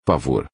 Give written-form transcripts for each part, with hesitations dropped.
Pavor.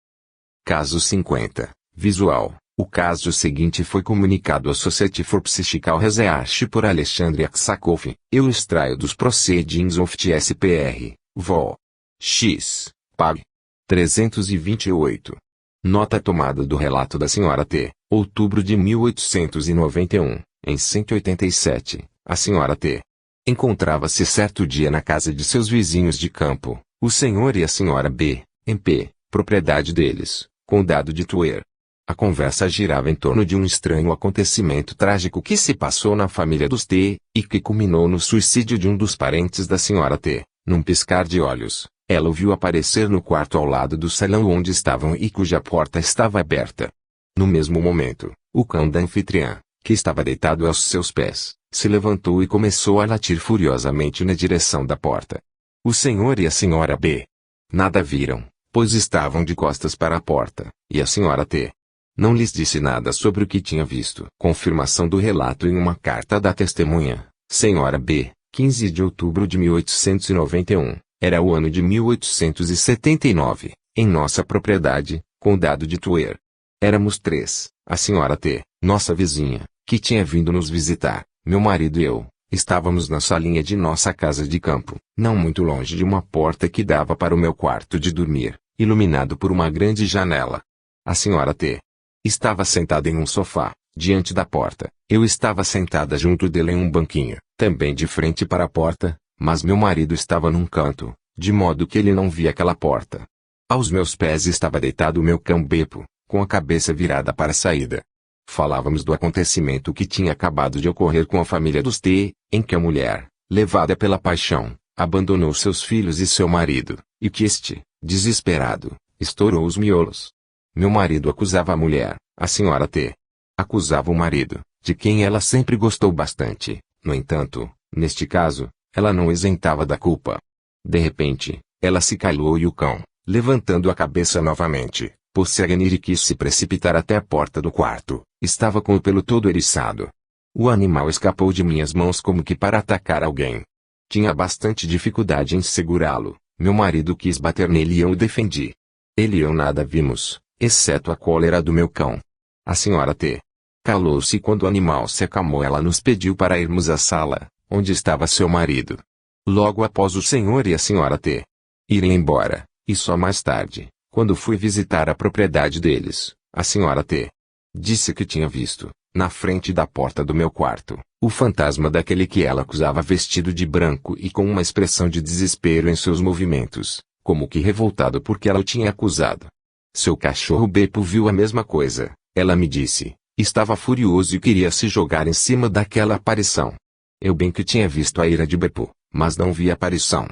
Caso 50. Visual. O caso seguinte foi comunicado à Society for Psychical Research por Alexandre Aksakoff. Eu extraio dos Proceedings of TSPR, Vol. X. Pag. 328. Nota tomada do relato da Sra. T. Outubro de 1891, em 187. A Sra. T. encontrava-se certo dia na casa de seus vizinhos de campo, o Sr. e a Sra. B. MP, propriedade deles, Condado de Tuer. A conversa girava em torno de um estranho acontecimento trágico que se passou na família dos T, e que culminou no suicídio de um dos parentes da Sra. T. Num piscar de olhos, ela o viu aparecer no quarto ao lado do salão onde estavam e cuja porta estava aberta. No mesmo momento, o cão da anfitriã, que estava deitado aos seus pés, se levantou e começou a latir furiosamente na direção da porta. O Sr. e a Sra. B. nada viram, pois estavam de costas para a porta, e a Sra. T. não lhes disse nada sobre o que tinha visto. Confirmação do relato em uma carta da testemunha, Sra. B., 15 de outubro de 1891, era o ano de 1879, em nossa propriedade, Condado de Tuer. Éramos 3, a Sra. T., nossa vizinha, que tinha vindo nos visitar, meu marido e eu, estávamos na salinha de nossa casa de campo, não muito longe de uma porta que dava para o meu quarto de dormir, iluminado por uma grande janela. A Sra. T. estava sentada em um sofá, diante da porta. Eu estava sentada junto dele em um banquinho, também de frente para a porta, mas meu marido estava num canto, de modo que ele não via aquela porta. Aos meus pés estava deitado o meu cão Beppo, com a cabeça virada para a saída. Falávamos do acontecimento que tinha acabado de ocorrer com a família dos T, em que a mulher, levada pela paixão, abandonou seus filhos e seu marido, e que este, desesperado, estourou os miolos. Meu marido acusava a mulher, a Sra. T. acusava o marido, de quem ela sempre gostou bastante. No entanto, neste caso, ela não isentava da culpa. De repente, ela se calou e o cão, levantando a cabeça novamente, pôs-se a ganir e quis se precipitar até a porta do quarto. Estava com o pelo todo eriçado. O animal escapou de minhas mãos como que para atacar alguém. Tinha bastante dificuldade em segurá-lo. Meu marido quis bater nele e eu o defendi. Ele e eu nada vimos, exceto a cólera do meu cão. A Sra. T. calou-se quando o animal se acalmou. Ela nos pediu para irmos à sala, onde estava seu marido. Logo após o Sr. e a Sra. T. irem embora, e só mais tarde, quando fui visitar a propriedade deles, a Sra. T. disse que tinha visto, na frente da porta do meu quarto, o fantasma daquele que ela acusava vestido de branco e com uma expressão de desespero em seus movimentos, como que revoltado porque ela o tinha acusado. Seu cachorro Beppo viu a mesma coisa, ela me disse, estava furioso e queria se jogar em cima daquela aparição. Eu bem que tinha visto a ira de Beppo, mas não vi a aparição.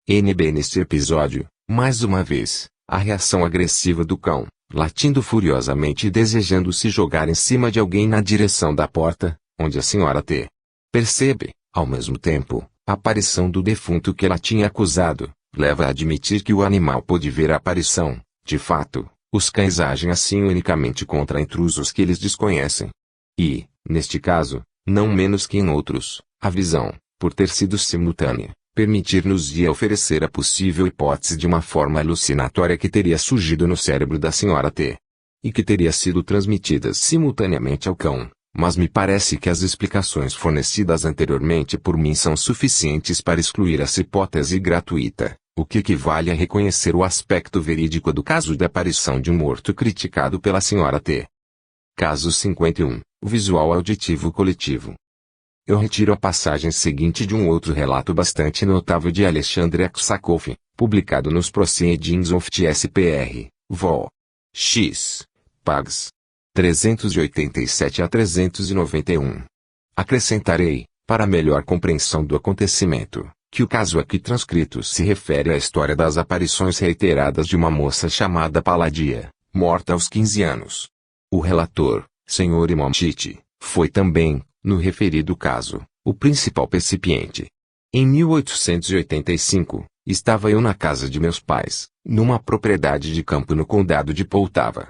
NB neste episódio, mais uma vez, a reação agressiva do cão, latindo furiosamente e desejando se jogar em cima de alguém na direção da porta, onde a Sra. T. percebe, ao mesmo tempo, a aparição do defunto que ela tinha acusado, leva a admitir que o animal pôde ver a aparição. De fato, os cães agem assim unicamente contra intrusos que eles desconhecem. E, neste caso, não menos que em outros, a visão, por ter sido simultânea, permitir-nos-ia oferecer a possível hipótese de uma forma alucinatória que teria surgido no cérebro da Sra. T. e que teria sido transmitida simultaneamente ao cão, mas me parece que as explicações fornecidas anteriormente por mim são suficientes para excluir essa hipótese gratuita, o que equivale a reconhecer o aspecto verídico do caso da aparição de um morto criticado pela Sra. T. Caso 51, o visual auditivo coletivo. Eu retiro a passagem seguinte de um outro relato bastante notável de Alexandre Aksakoff, publicado nos Proceedings of TSPR, Vol. X. Pags. 387 a 391. Acrescentarei, para melhor compreensão do acontecimento, que o caso aqui transcrito se refere à história das aparições reiteradas de uma moça chamada Paladia, morta aos 15 anos. O relator, Sr. Imamchite, foi também, no referido caso, o principal percipiente. Em 1885, estava eu na casa de meus pais, numa propriedade de campo no condado de Poltava.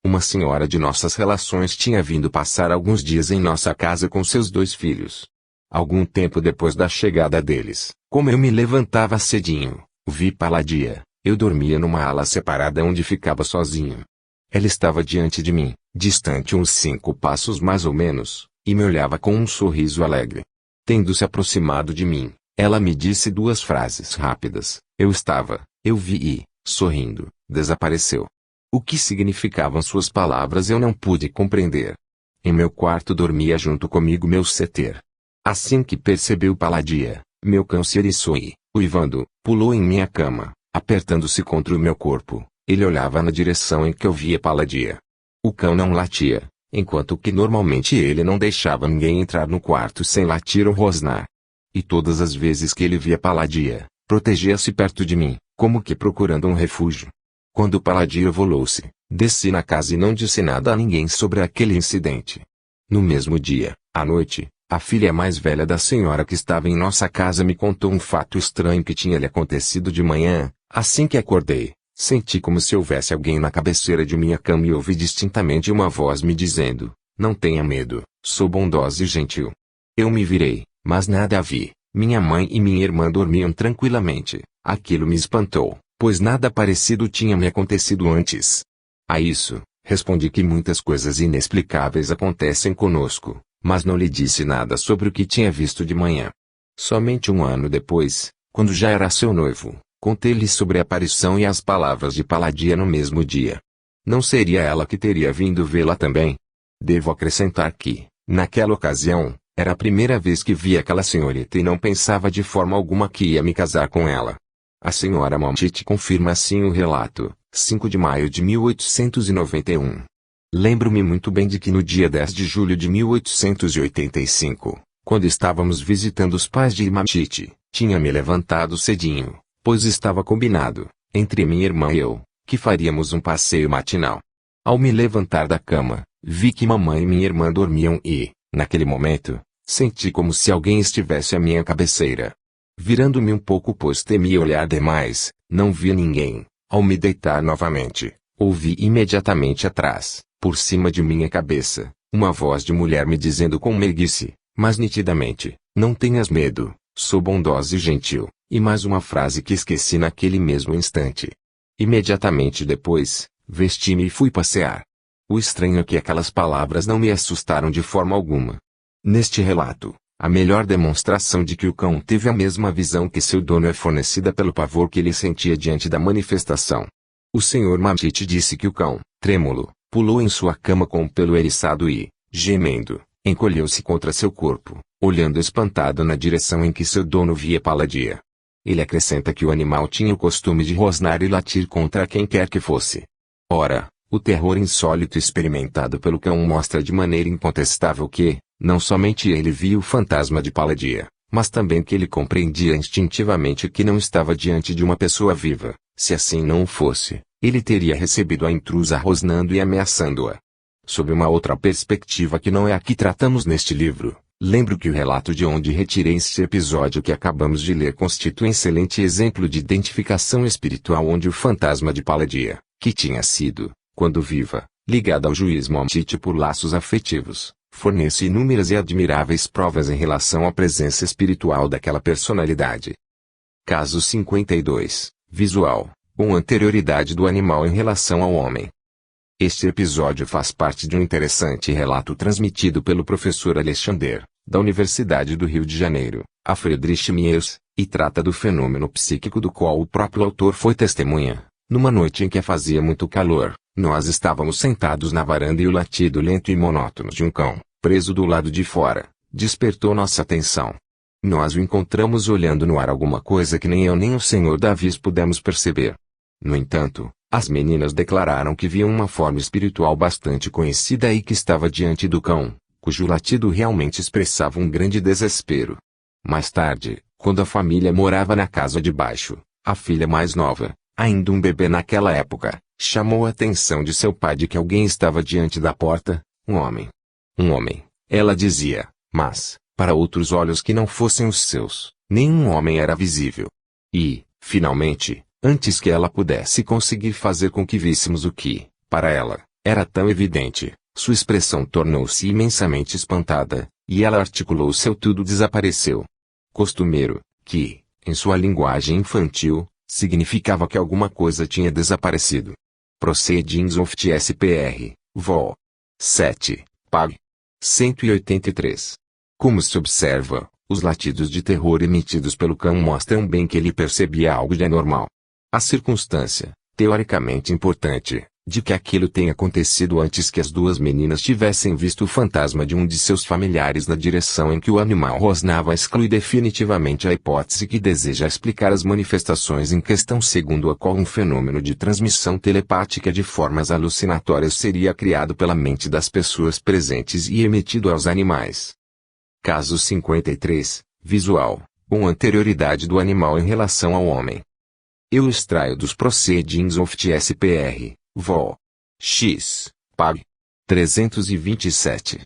Uma senhora de nossas relações tinha vindo passar alguns dias em nossa casa com seus 2 filhos. Algum tempo depois da chegada deles, como eu me levantava cedinho, vi Paladia, Eu dormia numa ala separada onde ficava sozinho. Ela estava diante de mim, distante uns 5 passos mais ou menos, e me olhava com um sorriso alegre. Tendo se aproximado de mim, ela me disse 2 frases rápidas. Eu vi e, sorrindo, desapareceu. O que significavam suas palavras eu não pude compreender. Em meu quarto dormia junto comigo meu setter. Assim que percebeu Paladia, meu cão se eriçou e, uivando, pulou em minha cama, apertando-se contra o meu corpo. Ele olhava na direção em que eu via Paladia. O cão não latia, enquanto que normalmente ele não deixava ninguém entrar no quarto sem latir ou rosnar. E todas as vezes que ele via Paladia, protegia-se perto de mim, como que procurando um refúgio. Quando Paladia volou-se, desci na casa e não disse nada a ninguém sobre aquele incidente. No mesmo dia, à noite, a filha mais velha da senhora que estava em nossa casa me contou um fato estranho que tinha lhe acontecido de manhã. Assim que acordei, senti como se houvesse alguém na cabeceira de minha cama e ouvi distintamente uma voz me dizendo: "Não tenha medo, sou bondosa e gentil." Eu me virei, mas nada a vi. Minha mãe e minha irmã dormiam tranquilamente. Aquilo me espantou, pois nada parecido tinha me acontecido antes. A isso, respondi que muitas coisas inexplicáveis acontecem conosco, mas não lhe disse nada sobre o que tinha visto de manhã. Somente 1 ano depois, quando já era seu noivo, contei-lhe sobre a aparição e as palavras de Paladia no mesmo dia. Não seria ela que teria vindo vê-la também? Devo acrescentar que, naquela ocasião, era a primeira vez que via aquela senhorita e não pensava de forma alguma que ia me casar com ela. A senhora Momtite confirma assim o relato, 5 de maio de 1891. Lembro-me muito bem de que no dia 10 de julho de 1885, quando estávamos visitando os pais de Momtite, tinha me levantado cedinho, pois estava combinado, entre minha irmã e eu, que faríamos um passeio matinal. Ao me levantar da cama, vi que mamãe e minha irmã dormiam e, naquele momento, senti como se alguém estivesse à minha cabeceira. Virando-me um pouco pois temia olhar demais, não vi ninguém. Ao me deitar novamente, ouvi imediatamente atrás, por cima de minha cabeça, uma voz de mulher me dizendo com meiguice, mas nitidamente: "Não tenhas medo, sou bondosa e gentil", e mais uma frase que esqueci naquele mesmo instante. Imediatamente depois, vesti-me e fui passear. O estranho é que aquelas palavras não me assustaram de forma alguma. Neste relato, a melhor demonstração de que o cão teve a mesma visão que seu dono é fornecida pelo pavor que ele sentia diante da manifestação. O Sr. Momtite disse que o cão, trêmulo, pulou em sua cama com o pelo eriçado e, gemendo, encolheu-se contra seu corpo, olhando espantado na direção em que seu dono via Paladia. Ele acrescenta que o animal tinha o costume de rosnar e latir contra quem quer que fosse. Ora, o terror insólito experimentado pelo cão mostra de maneira incontestável que, não somente ele via o fantasma de Paladia, mas também que ele compreendia instintivamente que não estava diante de uma pessoa viva. Se assim não o fosse, ele teria recebido a intrusa rosnando e ameaçando-a. Sob uma outra perspectiva que não é a que tratamos neste livro, lembro que o relato de onde retirei este episódio que acabamos de ler constitui um excelente exemplo de identificação espiritual onde o fantasma de Paladia, que tinha sido, quando viva, ligado ao juiz Momtite por laços afetivos, fornece inúmeras e admiráveis provas em relação à presença espiritual daquela personalidade. Caso 52. Visual, com anterioridade do animal em relação ao homem. Este episódio faz parte de um interessante relato transmitido pelo professor Alexander, da Universidade do Rio de Janeiro, a Friedrich Miers, e trata do fenômeno psíquico do qual o próprio autor foi testemunha. Numa noite em que fazia muito calor, nós estávamos sentados na varanda e o latido lento e monótono de um cão, preso do lado de fora, despertou nossa atenção. Nós o encontramos olhando no ar alguma coisa que nem eu nem o Sr. Davis pudemos perceber. No entanto, as meninas declararam que viam uma forma espiritual bastante conhecida e que estava diante do cão, cujo latido realmente expressava um grande desespero. Mais tarde, quando a família morava na casa de baixo, a filha mais nova, ainda um bebê naquela época, chamou a atenção de seu pai de que alguém estava diante da porta, um homem. Um homem, ela dizia, mas, para outros olhos que não fossem os seus, nenhum homem era visível. E, finalmente, antes que ela pudesse conseguir fazer com que víssemos o que, para ela, era tão evidente, sua expressão tornou-se imensamente espantada, e ela articulou seu tudo desapareceu. Costumeiro, que, em sua linguagem infantil, Significava que alguma coisa tinha desaparecido. Proceedings of TSPR, Vol. 7, Pag. 183. Como se observa, os latidos de terror emitidos pelo cão mostram bem que ele percebia algo de anormal. A circunstância, teoricamente importante, de que aquilo tenha acontecido antes que as duas meninas tivessem visto o fantasma de um de seus familiares na direção em que o animal rosnava exclui definitivamente a hipótese que deseja explicar as manifestações em questão, segundo a qual um fenômeno de transmissão telepática de formas alucinatórias seria criado pela mente das pessoas presentes e emitido aos animais. Caso 53, visual, com anterioridade do animal em relação ao homem. Eu extraio dos Proceedings of TSPR, Vol. X, Pag. 327.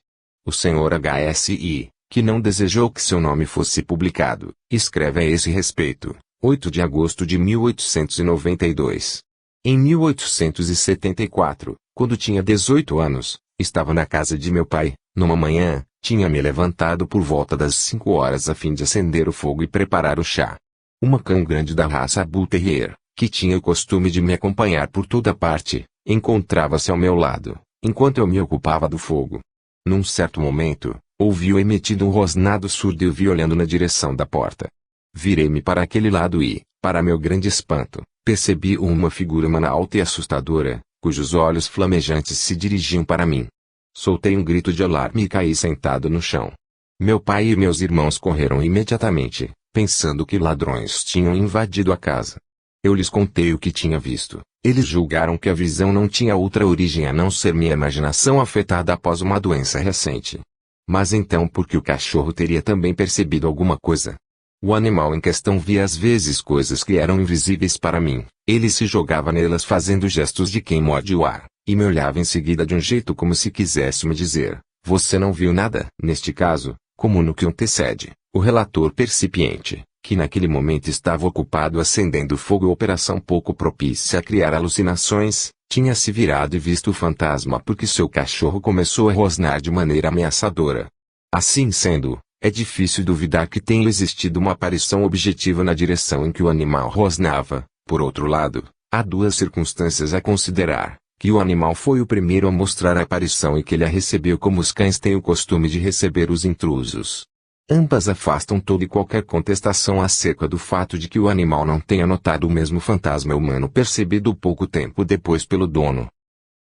O Sr. HSI, que não desejou que seu nome fosse publicado, escreve a esse respeito, 8 de agosto de 1892. Em 1874, quando tinha 18 anos, estava na casa de meu pai, numa manhã, tinha me levantado por volta das 5 horas a fim de acender o fogo e preparar o chá. Uma cão grande da raça Bull Terrier, que tinha o costume de me acompanhar por toda parte, encontrava-se ao meu lado, enquanto eu me ocupava do fogo. Num certo momento, ouvi-o emitido um rosnado surdo e o vi olhando na direção da porta. Virei-me para aquele lado e, para meu grande espanto, percebi uma figura humana alta e assustadora, cujos olhos flamejantes se dirigiam para mim. Soltei um grito de alarme e caí sentado no chão. Meu pai e meus irmãos correram imediatamente, pensando que ladrões tinham invadido a casa. Eu lhes contei o que tinha visto. Eles julgaram que a visão não tinha outra origem a não ser minha imaginação afetada após uma doença recente. Mas então por que o cachorro teria também percebido alguma coisa? O animal em questão via às vezes coisas que eram invisíveis para mim. Ele se jogava nelas fazendo gestos de quem morde o ar, e me olhava em seguida de um jeito como se quisesse me dizer, você não viu nada? Neste caso, como no que antecede, o relator percipiente, que naquele momento estava ocupado acendendo fogo, operação pouco propícia a criar alucinações, tinha se virado e visto o fantasma porque seu cachorro começou a rosnar de maneira ameaçadora. Assim sendo, é difícil duvidar que tenha existido uma aparição objetiva na direção em que o animal rosnava. Por outro lado, há duas circunstâncias a considerar, que o animal foi o primeiro a mostrar a aparição e que ele a recebeu como os cães têm o costume de receber os intrusos. Ambas afastam toda e qualquer contestação acerca do fato de que o animal não tenha notado o mesmo fantasma humano percebido pouco tempo depois pelo dono.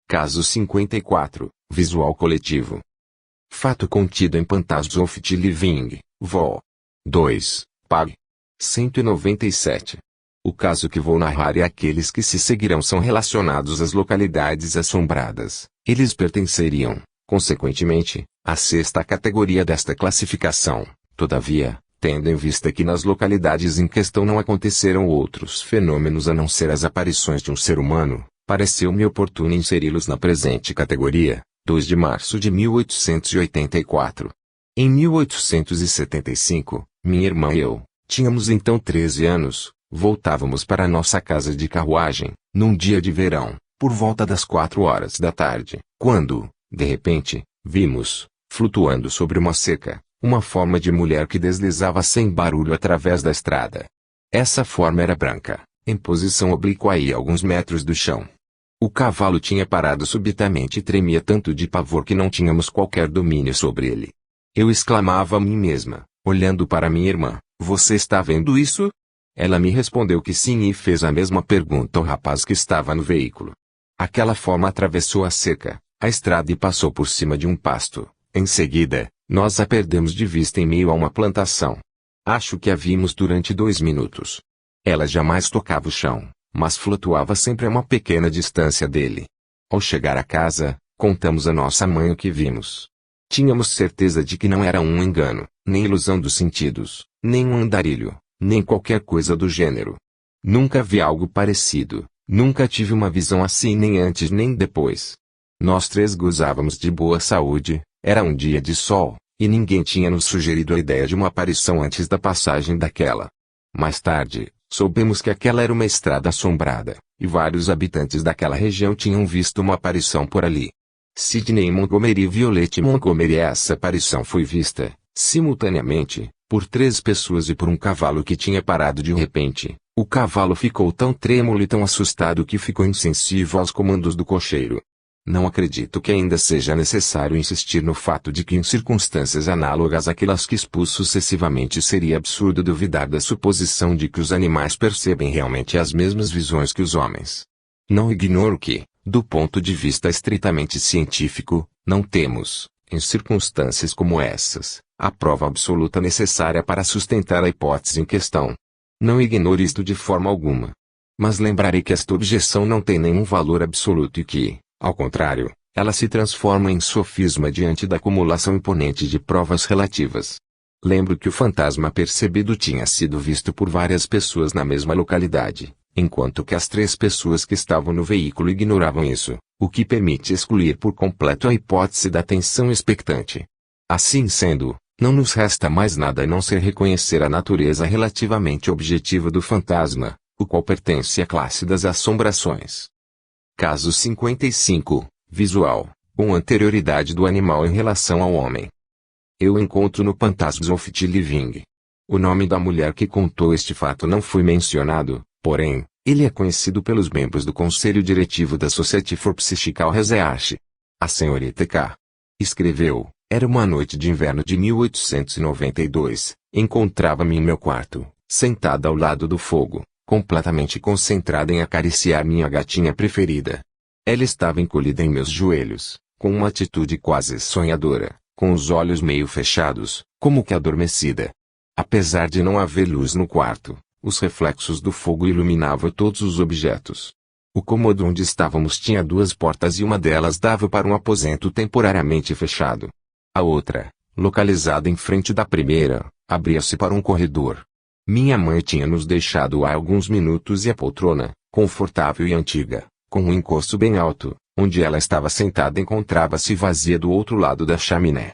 Caso 54, visual coletivo. Fato contido em Phantasms of the Living, Vol. 2, Pag. 197. O caso que vou narrar e aqueles que se seguirão são relacionados às localidades assombradas. Eles pertenceriam, consequentemente, à sexta categoria desta classificação. Todavia, tendo em vista que nas localidades em questão não aconteceram outros fenômenos a não ser as aparições de um ser humano, pareceu-me oportuno inseri-los na presente categoria. 2 de março de 1884. Em 1875, minha irmã e eu, tínhamos então 13 anos, voltávamos para nossa casa de carruagem, num dia de verão, por volta das 4 horas da tarde, quando, de repente, vimos, flutuando sobre uma cerca, uma forma de mulher que deslizava sem barulho através da estrada. Essa forma era branca, em posição oblíqua e a alguns metros do chão. O cavalo tinha parado subitamente e tremia tanto de pavor que não tínhamos qualquer domínio sobre ele. Eu exclamava a mim mesma, olhando para minha irmã, você está vendo isso? Ela me respondeu que sim e fez a mesma pergunta ao rapaz que estava no veículo. Aquela forma atravessou a cerca, a estrada e passou por cima de um pasto. Em seguida, nós a perdemos de vista em meio a uma plantação. Acho que a vimos durante 2 minutos. Ela jamais tocava o chão, mas flutuava sempre a uma pequena distância dele. Ao chegar a casa, contamos a nossa mãe o que vimos. Tínhamos certeza de que não era um engano, nem ilusão dos sentidos, nem um andarilho, nem qualquer coisa do gênero. Nunca vi algo parecido, nunca tive uma visão assim nem antes nem depois. Nós 3 gozávamos de boa saúde, era um dia de sol, e ninguém tinha nos sugerido a ideia de uma aparição antes da passagem daquela. Mais tarde, soubemos que aquela era uma estrada assombrada, e vários habitantes daquela região tinham visto uma aparição por ali. Sidney Montgomery e Violette Montgomery. Essa aparição foi vista, simultaneamente, por 3 pessoas e por um cavalo que tinha parado de repente, O cavalo ficou tão trêmulo e tão assustado que ficou insensível aos comandos do cocheiro. Não acredito que ainda seja necessário insistir no fato de que em circunstâncias análogas àquelas que expus sucessivamente seria absurdo duvidar da suposição de que os animais percebem realmente as mesmas visões que os homens. Não ignoro que, do ponto de vista estritamente científico, não temos, em circunstâncias como essas, a prova absoluta necessária para sustentar a hipótese em questão. Não ignoro isto de forma alguma. Mas lembrarei que esta objeção não tem nenhum valor absoluto e que, ao contrário, ela se transforma em sofisma diante da acumulação imponente de provas relativas. Lembro que o fantasma percebido tinha sido visto por várias pessoas na mesma localidade, enquanto que as 3 pessoas que estavam no veículo ignoravam isso, o que permite excluir por completo a hipótese da atenção expectante. Assim sendo, não nos resta mais nada a não ser reconhecer a natureza relativamente objetiva do fantasma, o qual pertence à classe das assombrações. Caso 55. Visual, com anterioridade do animal em relação ao homem. Eu encontro no Phantasms of the Living. O nome da mulher que contou este fato não foi mencionado, porém, ele é conhecido pelos membros do Conselho Diretivo da Society for Psychical Research. A senhorita K. escreveu: era uma noite de inverno de 1892, encontrava-me em meu quarto, sentada ao lado do fogo, completamente concentrada em acariciar minha gatinha preferida. Ela estava encolhida em meus joelhos, com uma atitude quase sonhadora, com os olhos meio fechados, como que adormecida. Apesar de não haver luz no quarto, os reflexos do fogo iluminavam todos os objetos. O cômodo onde estávamos tinha 2 portas e uma delas dava para um aposento temporariamente fechado. A outra, localizada em frente da primeira, abria-se para um corredor. Minha mãe tinha nos deixado há alguns minutos e a poltrona, confortável e antiga, com um encosto bem alto, onde ela estava sentada encontrava-se vazia do outro lado da chaminé.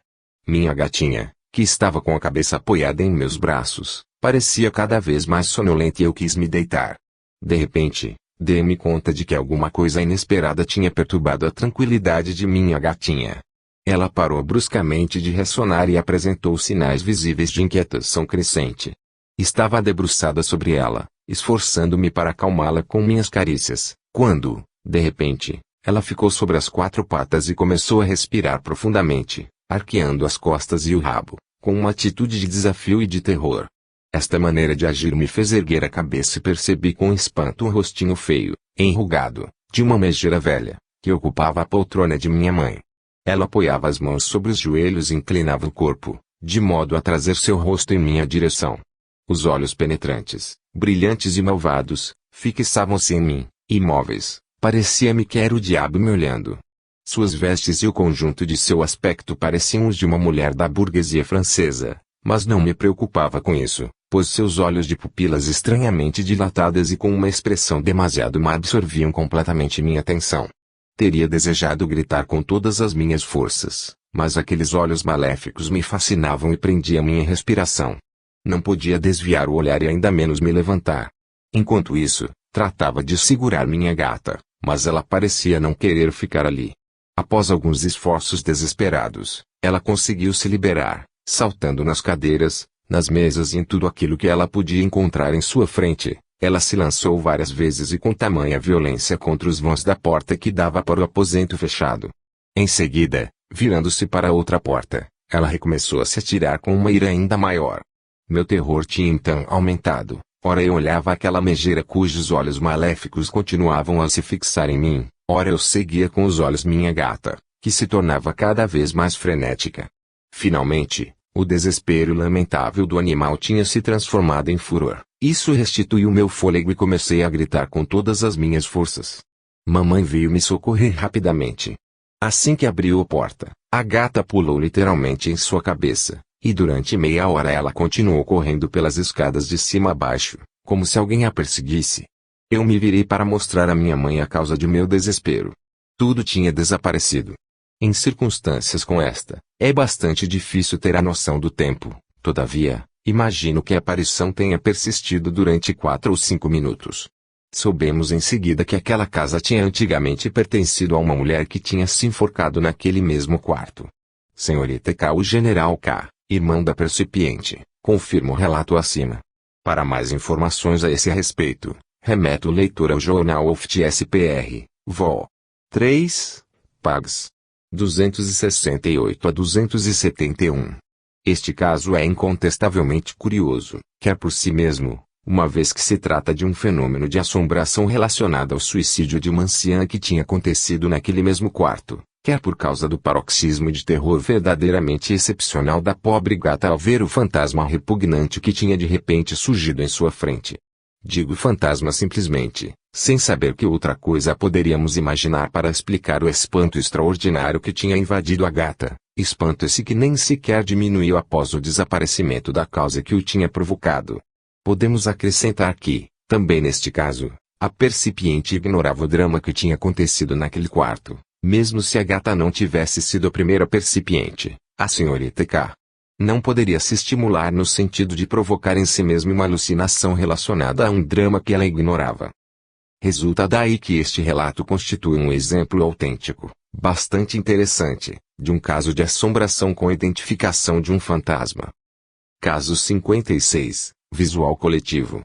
Minha gatinha, que estava com a cabeça apoiada em meus braços, parecia cada vez mais sonolenta e eu quis me deitar. De repente, dei-me conta de que alguma coisa inesperada tinha perturbado a tranquilidade de minha gatinha. Ela parou bruscamente de ressonar e apresentou sinais visíveis de inquietação crescente. Estava debruçada sobre ela, esforçando-me para acalmá-la com minhas carícias, quando, de repente, ela ficou sobre as 4 patas e começou a respirar profundamente, arqueando as costas e o rabo, com uma atitude de desafio e de terror. Esta maneira de agir me fez erguer a cabeça e percebi com espanto um rostinho feio, enrugado, de uma megera velha, que ocupava a poltrona de minha mãe. Ela apoiava as mãos sobre os joelhos e inclinava o corpo, de modo a trazer seu rosto em minha direção. Os olhos penetrantes, brilhantes e malvados, fixavam-se em mim, imóveis. Parecia-me que era o diabo me olhando. Suas vestes e o conjunto de seu aspecto pareciam os de uma mulher da burguesia francesa, mas não me preocupava com isso, pois seus olhos de pupilas estranhamente dilatadas e com uma expressão demasiado má absorviam completamente minha atenção. Teria desejado gritar com todas as minhas forças, mas aqueles olhos maléficos me fascinavam e prendiam minha respiração. Não podia desviar o olhar e ainda menos me levantar. Enquanto isso, tratava de segurar minha gata, mas ela parecia não querer ficar ali. Após alguns esforços desesperados, ela conseguiu se liberar, saltando nas cadeiras, nas mesas e em tudo aquilo que ela podia encontrar em sua frente. Ela se lançou várias vezes e com tamanha violência contra os vãos da porta que dava para o aposento fechado. Em seguida, virando-se para outra porta, ela recomeçou a se atirar com uma ira ainda maior. Meu terror tinha então aumentado. Ora eu olhava aquela megera cujos olhos maléficos continuavam a se fixar em mim, ora eu seguia com os olhos minha gata, que se tornava cada vez mais frenética. Finalmente, o desespero lamentável do animal tinha se transformado em furor. Isso restituiu meu fôlego e comecei a gritar com todas as minhas forças. Mamãe veio me socorrer rapidamente. Assim que abriu a porta, a gata pulou literalmente em sua cabeça. E durante meia hora ela continuou correndo pelas escadas de cima a baixo, como se alguém a perseguisse. Eu me virei para mostrar à minha mãe a causa de meu desespero. Tudo tinha desaparecido. Em circunstâncias como esta, é bastante difícil ter a noção do tempo. Todavia, imagino que a aparição tenha persistido durante 4 ou 5 minutos. Soubemos em seguida que aquela casa tinha antigamente pertencido a uma mulher que tinha se enforcado naquele mesmo quarto. Senhorita K. O General K., irmão da percipiente, confirma o relato acima. Para mais informações a esse respeito, remeto o leitor ao Jornal OFTS-PR, Vol. 3, Pags. 268 a 271. Este caso é incontestavelmente curioso, quer por si mesmo, uma vez que se trata de um fenômeno de assombração relacionado ao suicídio de uma anciã que tinha acontecido naquele mesmo quarto, quer por causa do paroxismo de terror verdadeiramente excepcional da pobre gata ao ver o fantasma repugnante que tinha de repente surgido em sua frente. Digo fantasma simplesmente, sem saber que outra coisa poderíamos imaginar para explicar o espanto extraordinário que tinha invadido a gata, espanto esse que nem sequer diminuiu após o desaparecimento da causa que o tinha provocado. Podemos acrescentar que, também neste caso, a percipiente ignorava o drama que tinha acontecido naquele quarto, mesmo se a gata não tivesse sido a primeira percipiente, a senhorita K. Não poderia se estimular no sentido de provocar em si mesma uma alucinação relacionada a um drama que ela ignorava. Resulta daí que este relato constitui um exemplo autêntico, bastante interessante, de um caso de assombração com identificação de um fantasma. Caso 56, Visual Coletivo.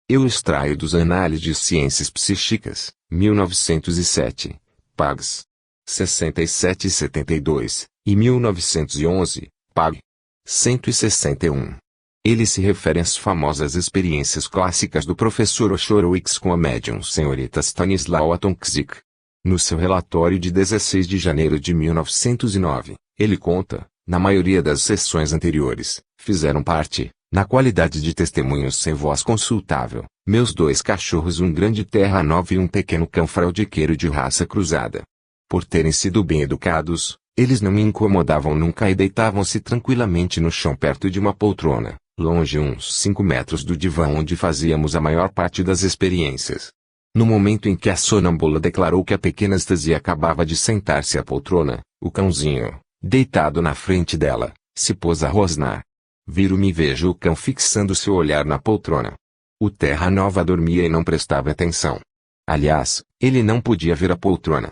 Eu extraio dos Análises de Ciências Psíquicas, 1907, Pags. 67 e 72, e 1911, Pag. 161. Ele se refere às famosas experiências clássicas do professor Oshorowicz com a médium senhorita Stanislawa Tomczyk. No seu relatório de 16 de janeiro de 1909, ele conta, na maioria das sessões anteriores, fizeram parte, na qualidade de testemunhos sem voz consultável, meus 2 cachorros, um grande terra nova e um pequeno cão fraudiqueiro de raça cruzada. Por terem sido bem educados, eles não me incomodavam nunca e deitavam-se tranquilamente no chão perto de uma poltrona, longe uns 5 metros do divã onde fazíamos a maior parte das experiências. No momento em que a sonâmbula declarou que a pequena Stasia acabava de sentar-se à poltrona, o cãozinho, deitado na frente dela, se pôs a rosnar. Viro-me e vejo o cão fixando seu olhar na poltrona. O Terra Nova dormia e não prestava atenção. Aliás, ele não podia ver a poltrona.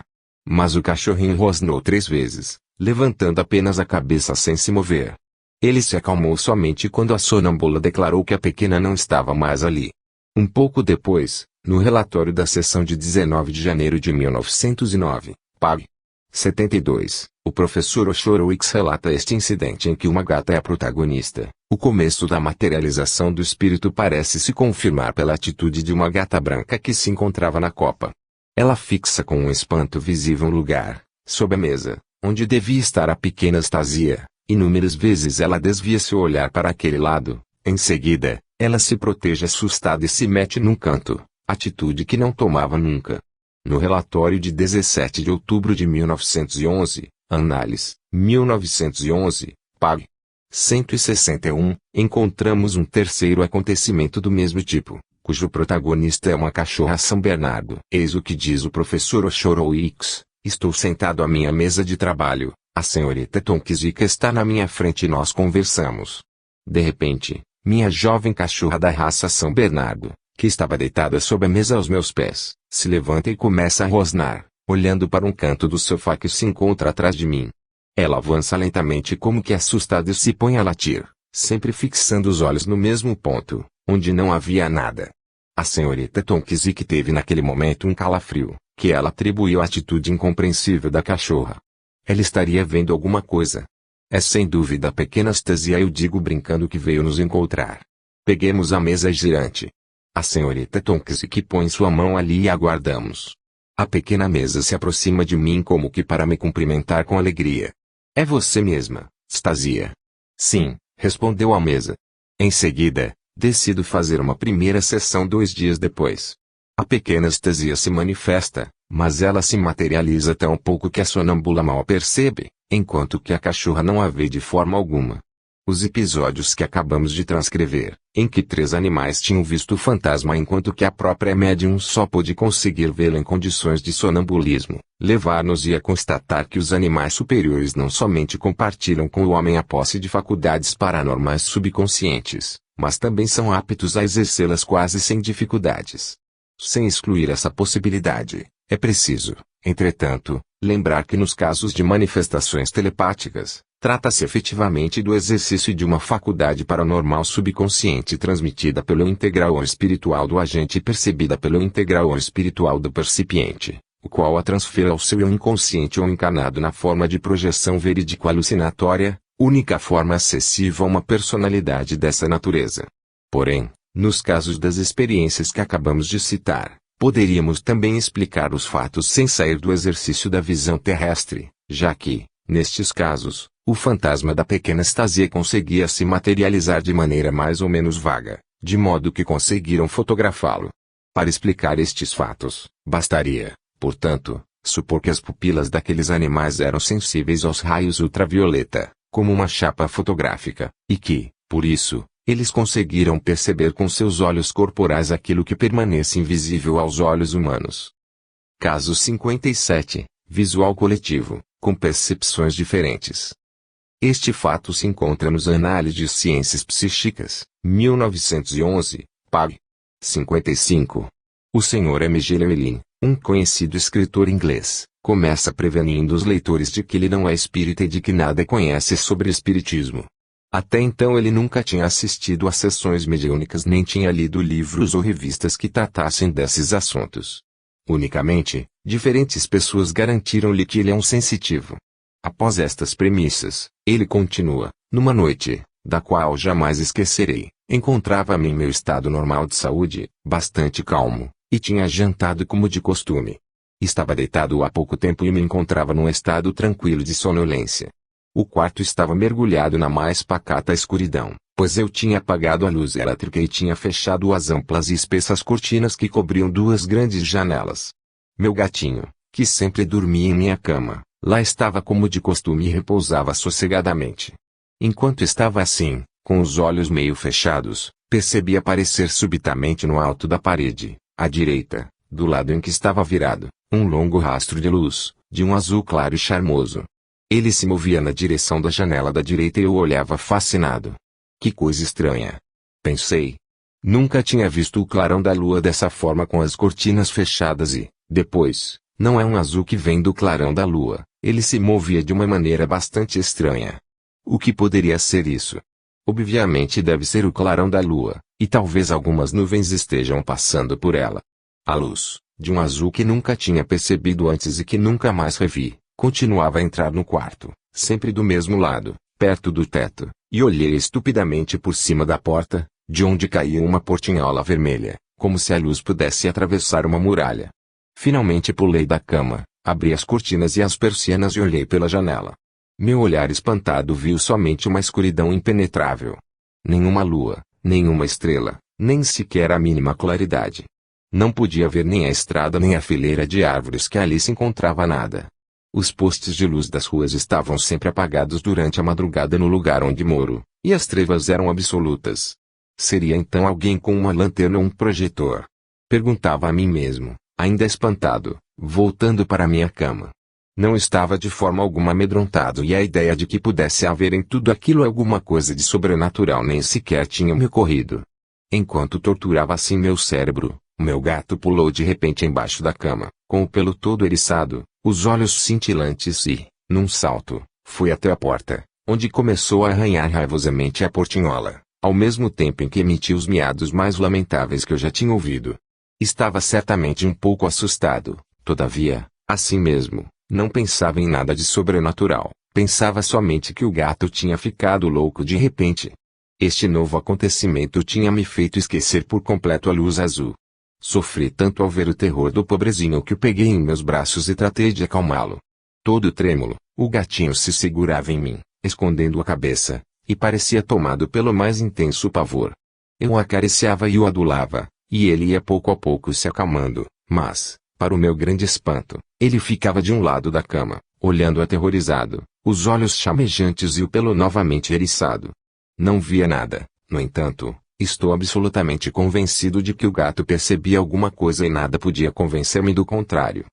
Mas o cachorrinho rosnou 3 vezes, levantando apenas a cabeça sem se mover. Ele se acalmou somente quando a sonâmbula declarou que a pequena não estava mais ali. Um pouco depois, no relatório da sessão de 19 de janeiro de 1909, Pag. 72, o professor Oshorowicz relata este incidente em que uma gata é a protagonista. O começo da materialização do espírito parece se confirmar pela atitude de uma gata branca que se encontrava na copa. Ela fixa com um espanto visível um lugar, sob a mesa, onde devia estar a pequena Stasia. Inúmeras vezes ela desvia seu olhar para aquele lado. Em seguida, ela se protege assustada e se mete num canto, atitude que não tomava nunca. No relatório de 17 de outubro de 1911, Análise, 1911, Pag. 161, encontramos um terceiro acontecimento do mesmo tipo, cujo protagonista é uma cachorra São Bernardo. Eis o que diz o professor Oshorowicz: estou sentado à minha mesa de trabalho, a senhorita Tomczyk está na minha frente e nós conversamos. De repente, minha jovem cachorra da raça São Bernardo, que estava deitada sob a mesa aos meus pés, se levanta e começa a rosnar, olhando para um canto do sofá que se encontra atrás de mim. Ela avança lentamente como que assustada e se põe a latir, sempre fixando os olhos no mesmo ponto, onde não havia nada. A senhorita Tomczyk teve naquele momento um calafrio, que ela atribuiu à atitude incompreensível da cachorra. Ela estaria vendo alguma coisa. É sem dúvida a pequena Stasia, eu digo brincando, que veio nos encontrar. Peguemos a mesa girante. A senhorita Tomczyk põe sua mão ali e aguardamos. A pequena mesa se aproxima de mim como que para me cumprimentar com alegria. É você mesma, Stasia? Sim, respondeu a mesa. Em seguida, decido fazer uma primeira sessão 2 dias depois. A pequena Stasia se manifesta, mas ela se materializa tão pouco que a sonâmbula mal a percebe, enquanto que a cachorra não a vê de forma alguma. Os episódios que acabamos de transcrever, em que 3 animais tinham visto o fantasma enquanto que a própria médium só pôde conseguir vê-lo em condições de sonambulismo, levar-nos a constatar que os animais superiores não somente compartilham com o homem a posse de faculdades paranormais subconscientes, mas também são aptos a exercê-las quase sem dificuldades. Sem excluir essa possibilidade, é preciso, entretanto, lembrar que nos casos de manifestações telepáticas, Trata-se efetivamente do exercício de uma faculdade paranormal subconsciente transmitida pelo integrador espiritual do agente e percebida pelo integrador espiritual do percipiente, o qual a transfere ao seu eu inconsciente ou encarnado na forma de projeção verídico-alucinatória, única forma acessível a uma personalidade dessa natureza. Porém, nos casos das experiências que acabamos de citar, poderíamos também explicar os fatos sem sair do exercício da visão terrestre, já que, nestes casos, o fantasma da pequena Stasia conseguia se materializar de maneira mais ou menos vaga, de modo que conseguiram fotografá-lo. Para explicar estes fatos, bastaria, portanto, supor que as pupilas daqueles animais eram sensíveis aos raios ultravioleta, como uma chapa fotográfica, e que, por isso, eles conseguiram perceber com seus olhos corporais aquilo que permanece invisível aos olhos humanos. Caso 57. Visual coletivo, com percepções diferentes. Este fato se encontra nos Anais de Ciências Psíquicas, 1911, pág. 55. O Sr. M. G. Llewellyn, um conhecido escritor inglês, começa prevenindo os leitores de que ele não é espírita e de que nada conhece sobre espiritismo. Até então ele nunca tinha assistido a sessões mediúnicas nem tinha lido livros ou revistas que tratassem desses assuntos. Unicamente, diferentes pessoas garantiram-lhe que ele é um sensitivo. Após estas premissas, ele continua, numa noite, da qual jamais esquecerei, encontrava-me em meu estado normal de saúde, bastante calmo, e tinha jantado como de costume. Estava deitado há pouco tempo e me encontrava num estado tranquilo de sonolência. O quarto estava mergulhado na mais pacata escuridão, pois eu tinha apagado a luz elétrica e tinha fechado as amplas e espessas cortinas que cobriam duas grandes janelas. Meu gatinho, que sempre dormia em minha cama, lá estava como de costume e repousava sossegadamente. Enquanto estava assim, com os olhos meio fechados, percebi aparecer subitamente no alto da parede, à direita, do lado em que estava virado, um longo rastro de luz, de um azul claro e charmoso. Ele se movia na direção da janela da direita e eu olhava fascinado. Que coisa estranha! Pensei. Nunca tinha visto o clarão da lua dessa forma com as cortinas fechadas e, depois, não é um azul que vem do clarão da lua, ele se movia de uma maneira bastante estranha. O que poderia ser isso? Obviamente deve ser o clarão da lua, e talvez algumas nuvens estejam passando por ela. A luz, de um azul que nunca tinha percebido antes e que nunca mais revi, continuava a entrar no quarto, sempre do mesmo lado, perto do teto, e olhei estupidamente por cima da porta, de onde caía uma portinhola vermelha, como se a luz pudesse atravessar uma muralha. Finalmente pulei da cama, abri as cortinas e as persianas e olhei pela janela. Meu olhar espantado viu somente uma escuridão impenetrável. Nenhuma lua, nenhuma estrela, nem sequer a mínima claridade. Não podia ver nem a estrada nem a fileira de árvores que ali se encontrava nada. Os postes de luz das ruas estavam sempre apagados durante a madrugada no lugar onde moro, e as trevas eram absolutas. Seria então alguém com uma lanterna ou um projetor? Perguntava a mim mesmo, ainda espantado, voltando para minha cama. Não estava de forma alguma amedrontado e a ideia de que pudesse haver em tudo aquilo alguma coisa de sobrenatural nem sequer tinha me ocorrido. Enquanto torturava assim meu cérebro, o meu gato pulou de repente embaixo da cama, com o pelo todo eriçado, os olhos cintilantes e, num salto, foi até a porta, onde começou a arranhar raivosamente a portinhola, ao mesmo tempo em que emitia os miados mais lamentáveis que eu já tinha ouvido. Estava certamente um pouco assustado, todavia, assim mesmo, não pensava em nada de sobrenatural, pensava somente que o gato tinha ficado louco de repente. Este novo acontecimento tinha me feito esquecer por completo a luz azul. Sofri tanto ao ver o terror do pobrezinho que o peguei em meus braços e tratei de acalmá-lo. Todo trêmulo, o gatinho se segurava em mim, escondendo a cabeça, e parecia tomado pelo mais intenso pavor. Eu o acariciava e o adulava, e ele ia pouco a pouco se acalmando, mas, para o meu grande espanto, ele ficava de um lado da cama, olhando aterrorizado, os olhos chamejantes e o pelo novamente eriçado. Não via nada, no entanto. Estou absolutamente convencido de que o gato percebia alguma coisa e nada podia convencer-me do contrário.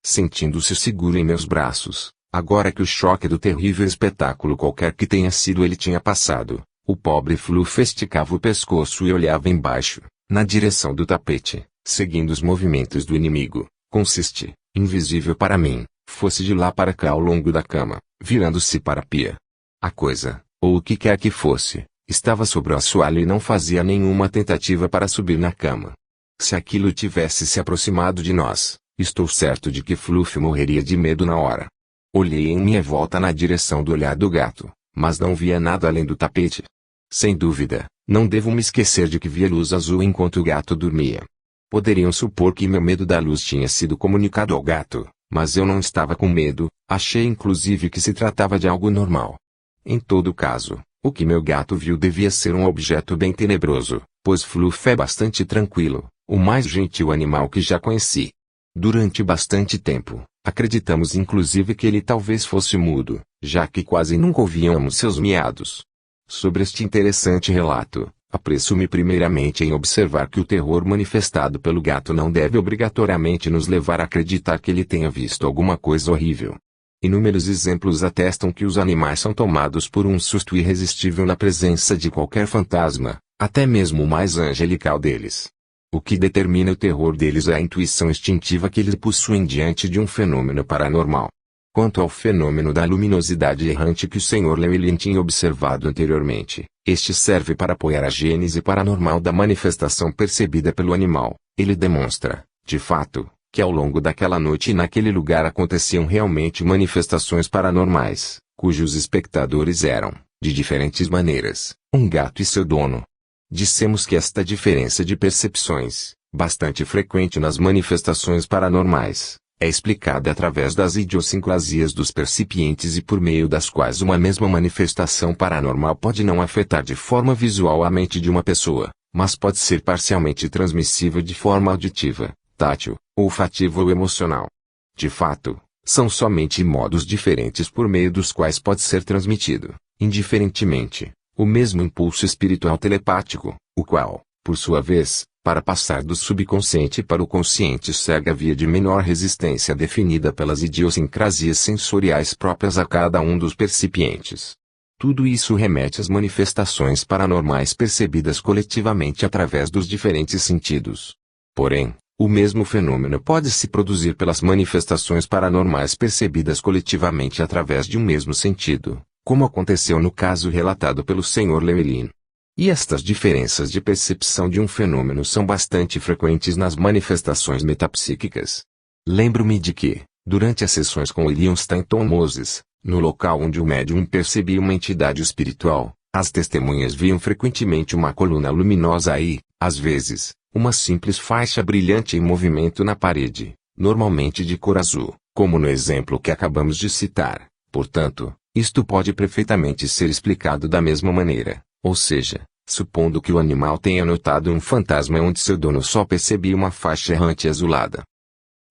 Sentindo-se seguro em meus braços, agora que o choque do terrível espetáculo qualquer que tenha sido ele tinha passado, o pobre Fluff esticava o pescoço e olhava embaixo, na direção do tapete, seguindo os movimentos do inimigo, consiste, invisível para mim, fosse de lá para cá ao longo da cama, virando-se para a pia. A coisa, ou o que quer que fosse, estava sobre o assoalho e não fazia nenhuma tentativa para subir na cama. Se aquilo tivesse se aproximado de nós, estou certo de que Fluffy morreria de medo na hora. Olhei em minha volta na direção do olhar do gato, mas não via nada além do tapete. Sem dúvida, não devo me esquecer de que via luz azul enquanto o gato dormia. Poderiam supor que meu medo da luz tinha sido comunicado ao gato, mas eu não estava com medo, achei inclusive que se tratava de algo normal. Em todo caso, o que meu gato viu devia ser um objeto bem tenebroso, pois Fluffy é bastante tranquilo, o mais gentil animal que já conheci. Durante bastante tempo, acreditamos inclusive que ele talvez fosse mudo, já que quase nunca ouvíamos seus miados. Sobre este interessante relato, apresso-me primeiramente em observar que o terror manifestado pelo gato não deve obrigatoriamente nos levar a acreditar que ele tenha visto alguma coisa horrível. Inúmeros exemplos atestam que os animais são tomados por um susto irresistível na presença de qualquer fantasma, até mesmo o mais angelical deles. O que determina o terror deles é a intuição instintiva que eles possuem diante de um fenômeno paranormal. Quanto ao fenômeno da luminosidade errante que o Sr. Llewellyn tinha observado anteriormente, este serve para apoiar a gênese paranormal da manifestação percebida pelo animal. Ele demonstra, de fato, que ao longo daquela noite e naquele lugar aconteciam realmente manifestações paranormais, cujos espectadores eram, de diferentes maneiras, um gato e seu dono. Dissemos que esta diferença de percepções, bastante frequente nas manifestações paranormais, é explicada através das idiosincrasias dos percipientes e por meio das quais uma mesma manifestação paranormal pode não afetar de forma visual a mente de uma pessoa, mas pode ser parcialmente transmissível de forma auditiva, tátil, olfativa ou emocional. De fato, são somente modos diferentes por meio dos quais pode ser transmitido, indiferentemente, o mesmo impulso espiritual telepático, o qual, por sua vez, para passar do subconsciente para o consciente segue a via de menor resistência definida pelas idiosincrasias sensoriais próprias a cada um dos percipientes. Tudo isso remete às manifestações paranormais percebidas coletivamente através dos diferentes sentidos. Porém, o mesmo fenômeno pode se produzir pelas manifestações paranormais percebidas coletivamente através de um mesmo sentido, como aconteceu no caso relatado pelo Sr. Llewellyn. E estas diferenças de percepção de um fenômeno são bastante frequentes nas manifestações metapsíquicas. Lembro-me de que, durante as sessões com William Stanton Moses, no local onde o médium percebia uma entidade espiritual, as testemunhas viam frequentemente uma coluna luminosa e, às vezes, uma simples faixa brilhante em movimento na parede, normalmente de cor azul, como no exemplo que acabamos de citar. Portanto, isto pode perfeitamente ser explicado da mesma maneira, ou seja, supondo que o animal tenha notado um fantasma onde seu dono só percebia uma faixa errante azulada.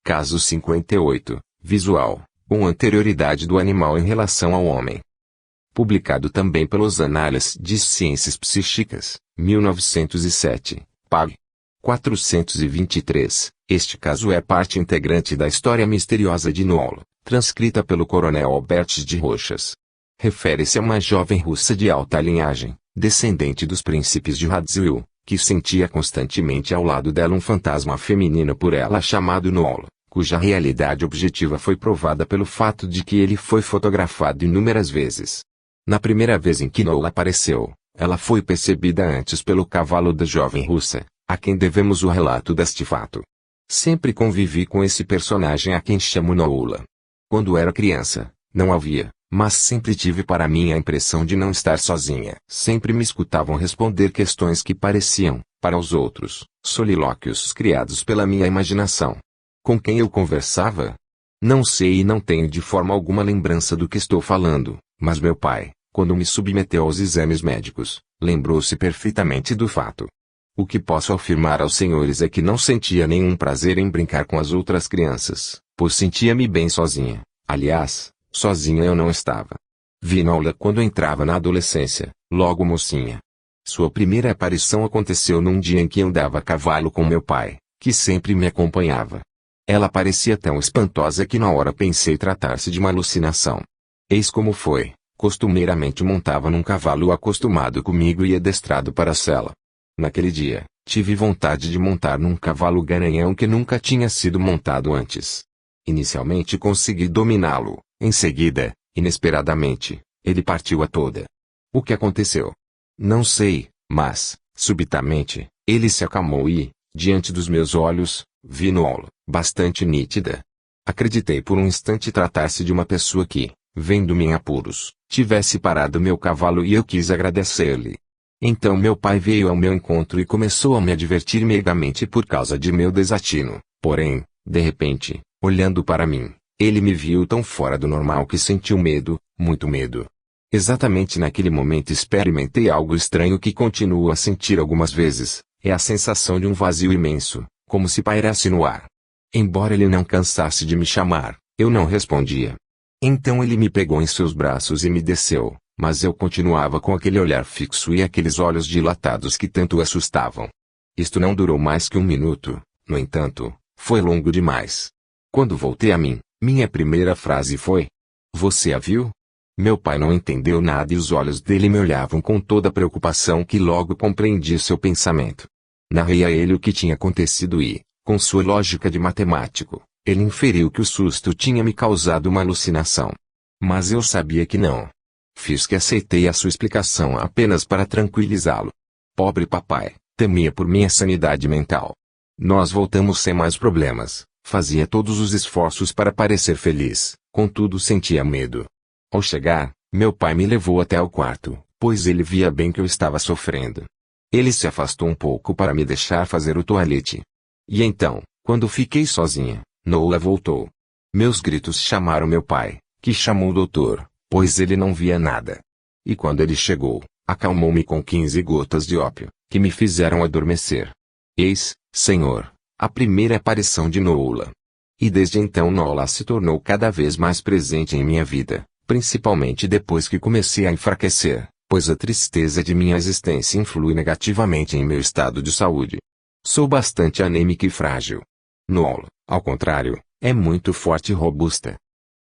Caso 58, visual, com anterioridade do animal em relação ao homem. Publicado também pelos Anais de Ciências Psíquicas, 1907, pág. 423, este caso é parte integrante da história misteriosa de Noel, transcrita pelo coronel Albert de Rochas. Refere-se a uma jovem russa de alta linhagem, descendente dos príncipes de Radziwiłł, que sentia constantemente ao lado dela um fantasma feminino por ela chamado Noel, cuja realidade objetiva foi provada pelo fato de que ele foi fotografado inúmeras vezes. Na primeira vez em que Noel apareceu, ela foi percebida antes pelo cavalo da jovem russa, a quem devemos o relato deste fato. Sempre convivi com esse personagem a quem chamo Noula. Quando era criança, não havia, mas sempre tive para mim a impressão de não estar sozinha. Sempre me escutavam responder questões que pareciam, para os outros, solilóquios criados pela minha imaginação. Com quem eu conversava? Não sei e não tenho de forma alguma lembrança do que estou falando, mas meu pai, quando me submeteu aos exames médicos, lembrou-se perfeitamente do fato. O que posso afirmar aos senhores é que não sentia nenhum prazer em brincar com as outras crianças, pois sentia-me bem sozinha. Aliás, sozinha eu não estava. Vi Noula quando entrava na adolescência, logo mocinha. Sua primeira aparição aconteceu num dia em que andava a cavalo com meu pai, que sempre me acompanhava. Ela parecia tão espantosa que na hora pensei tratar-se de uma alucinação. Eis como foi, costumeiramente montava num cavalo acostumado comigo e adestrado para a sela. Naquele dia, tive vontade de montar num cavalo garanhão que nunca tinha sido montado antes. Inicialmente consegui dominá-lo, em seguida, inesperadamente, Ele partiu a toda. O que aconteceu? Não sei, mas, subitamente, ele se acalmou e, diante dos meus olhos, vi Nola, bastante nítida. Acreditei por um instante tratar-se de uma pessoa que, vendo-me em apuros, tivesse parado meu cavalo e eu quis agradecer-lhe. Então meu pai veio ao meu encontro e começou a me advertir megamente por causa de meu desatino. Porém, de repente, olhando para mim, ele me viu tão fora do normal que sentiu medo, muito medo. Exatamente naquele momento experimentei algo estranho que continuo a sentir algumas vezes, é a sensação de um vazio imenso, como se pairasse no ar. Embora ele não cansasse de me chamar, eu não respondia. Então ele me pegou em seus braços e me desceu, mas eu continuava com aquele olhar fixo e aqueles olhos dilatados que tanto o assustavam. Isto não durou mais que um minuto, no entanto, foi longo demais. Quando voltei a mim, minha primeira frase foi: "Você a viu?" Meu pai não entendeu nada e os olhos dele me olhavam com toda a preocupação que logo compreendi seu pensamento. Narrei a ele o que tinha acontecido e, com sua lógica de matemático, ele inferiu que o susto tinha me causado uma alucinação. Mas eu sabia que não. Fiz que aceitei a sua explicação apenas para tranquilizá-lo. Pobre papai, temia por minha sanidade mental. Nós voltamos sem mais problemas, fazia todos os esforços para parecer feliz, contudo sentia medo. Ao chegar, meu pai me levou até o quarto, pois ele via bem que eu estava sofrendo. Ele se afastou um pouco para me deixar fazer o toalete. E então, quando fiquei sozinha, Nola voltou. Meus gritos chamaram meu pai, que chamou o doutor, pois ele não via nada. E quando ele chegou, acalmou-me com 15 gotas de ópio, que me fizeram adormecer. Eis, Senhor, a primeira aparição de Nola. E desde então Nola se tornou cada vez mais presente em minha vida, principalmente depois que comecei a enfraquecer, pois a tristeza de minha existência influi negativamente em meu estado de saúde. Sou bastante anêmica e frágil. Nola, ao contrário, é muito forte e robusta.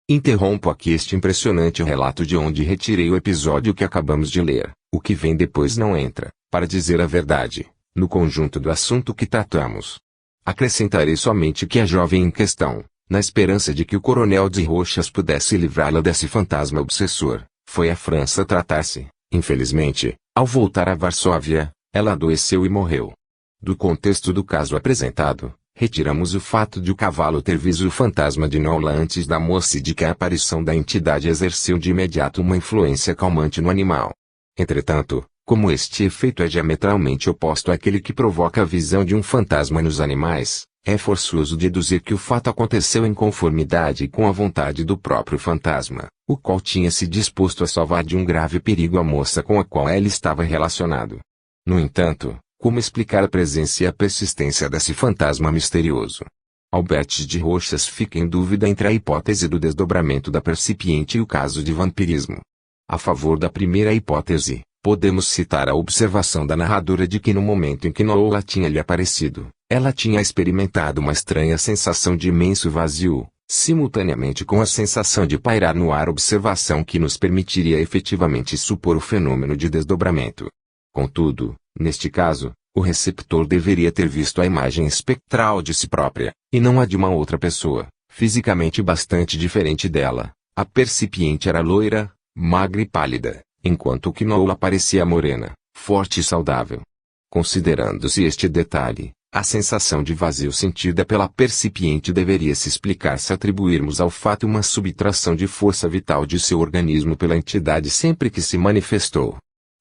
Interrompo aqui este impressionante relato de onde retirei o episódio que acabamos de ler. O que vem depois não entra, para dizer a verdade, no conjunto do assunto que tratamos. Acrescentarei somente que a jovem em questão, na esperança de que o coronel de Rochas pudesse livrá-la desse fantasma obsessor, foi à França tratar-se. Infelizmente, ao voltar a Varsóvia, ela adoeceu e morreu. Do contexto do caso apresentado, retiramos o fato de o cavalo ter visto o fantasma de Nola antes da moça e de que a aparição da entidade exerceu de imediato uma influência calmante no animal. Entretanto, como este efeito é diametralmente oposto àquele que provoca a visão de um fantasma nos animais, é forçoso deduzir que o fato aconteceu em conformidade com a vontade do próprio fantasma, o qual tinha se disposto a salvar de um grave perigo a moça com a qual ela estava relacionado. No entanto, como explicar a presença e a persistência desse fantasma misterioso? Albert de Rochas fica em dúvida entre a hipótese do desdobramento da percipiente e o caso de vampirismo. A favor da primeira hipótese, podemos citar a observação da narradora de que no momento em que Nola tinha lhe aparecido, ela tinha experimentado uma estranha sensação de imenso vazio, simultaneamente com a sensação de pairar no ar, observação que nos permitiria efetivamente supor o fenômeno de desdobramento. Contudo, neste caso, o receptor deveria ter visto a imagem espectral de si própria, e não a de uma outra pessoa, fisicamente bastante diferente dela. A percipiente era loira, magra e pálida, enquanto que Nola parecia morena, forte e saudável. Considerando-se este detalhe, a sensação de vazio sentida pela percipiente deveria se explicar se atribuirmos ao fato uma subtração de força vital de seu organismo pela entidade sempre que se manifestou.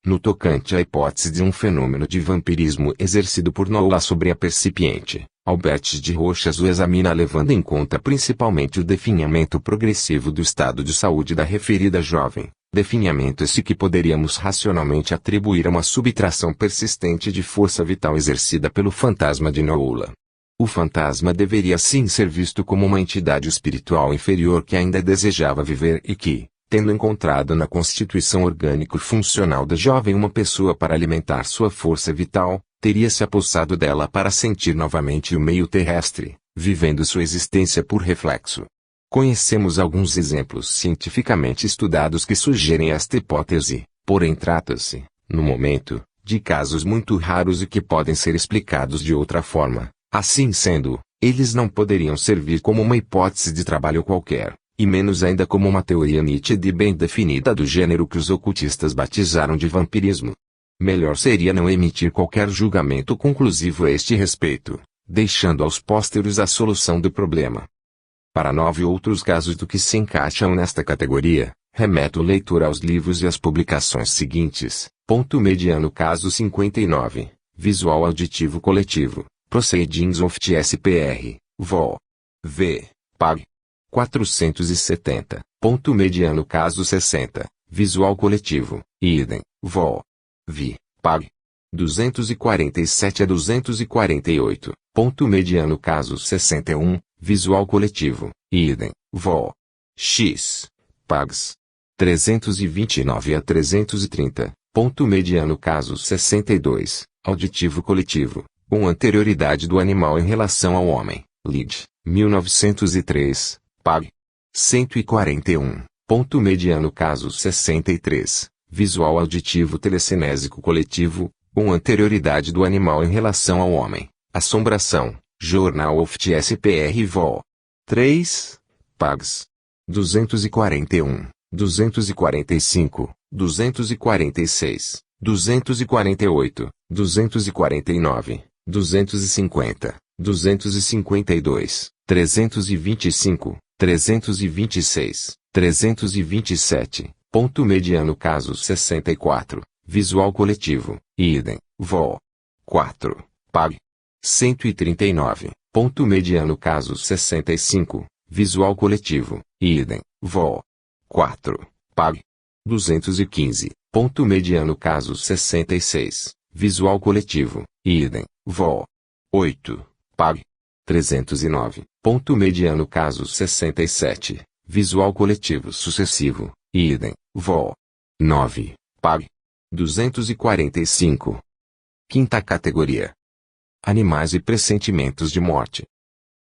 No tocante à hipótese de um fenômeno de vampirismo exercido por Nola sobre a percipiente, Albert de Rochas o examina levando em conta principalmente o definhamento progressivo do estado de saúde da referida jovem, definhamento esse que poderíamos racionalmente atribuir a uma subtração persistente de força vital exercida pelo fantasma de Nola. O fantasma deveria sim ser visto como uma entidade espiritual inferior que ainda desejava viver e que, tendo encontrado na constituição orgânico-funcional da jovem uma pessoa para alimentar sua força vital, teria se apossado dela para sentir novamente o meio terrestre, vivendo sua existência por reflexo. Conhecemos alguns exemplos cientificamente estudados que sugerem esta hipótese, porém trata-se, no momento, de casos muito raros e que podem ser explicados de outra forma. Assim sendo, eles não poderiam servir como uma hipótese de trabalho qualquer, e menos ainda como uma teoria nítida e bem definida do gênero que os ocultistas batizaram de vampirismo. Melhor seria não emitir qualquer julgamento conclusivo a este respeito, deixando aos pósteros a solução do problema. Para 9 outros casos do que se encaixam nesta categoria, remeto o leitor aos livros e às publicações seguintes. Ponto mediano caso 59, Visual Auditivo Coletivo, Proceedings of TSPR, Vol. V. Pag. 470, ponto mediano caso 60, Visual Coletivo, Idem, Vol. Vi. Pag. 247 a 248, ponto mediano caso 61, Visual Coletivo, Idem, Vol. X. Pags. 329 a 330, ponto mediano caso 62, Auditivo Coletivo, com anterioridade do animal em relação ao homem, Lid, 1903, Pag. 141, ponto mediano caso 63, Visual Auditivo Telecinésico Coletivo, com anterioridade do animal em relação ao homem, Assombração, Journal of TSPR Vol. 3, Pags. 241, 245, 246, 248, 249, 250, 252, 325, 326, 327, ponto mediano caso 64, Visual Coletivo, Idem, Vol. 4, Pag. 139, ponto mediano caso 65, Visual Coletivo, Idem, Vol. 4, Pag. 215, ponto mediano caso 66, Visual Coletivo, Idem, Vol. 8, Pag. 309, ponto mediano caso 67, Visual Coletivo Sucessivo, Idem, Vol. 9, Pag. 245. Quinta categoria. Animais e pressentimentos de morte.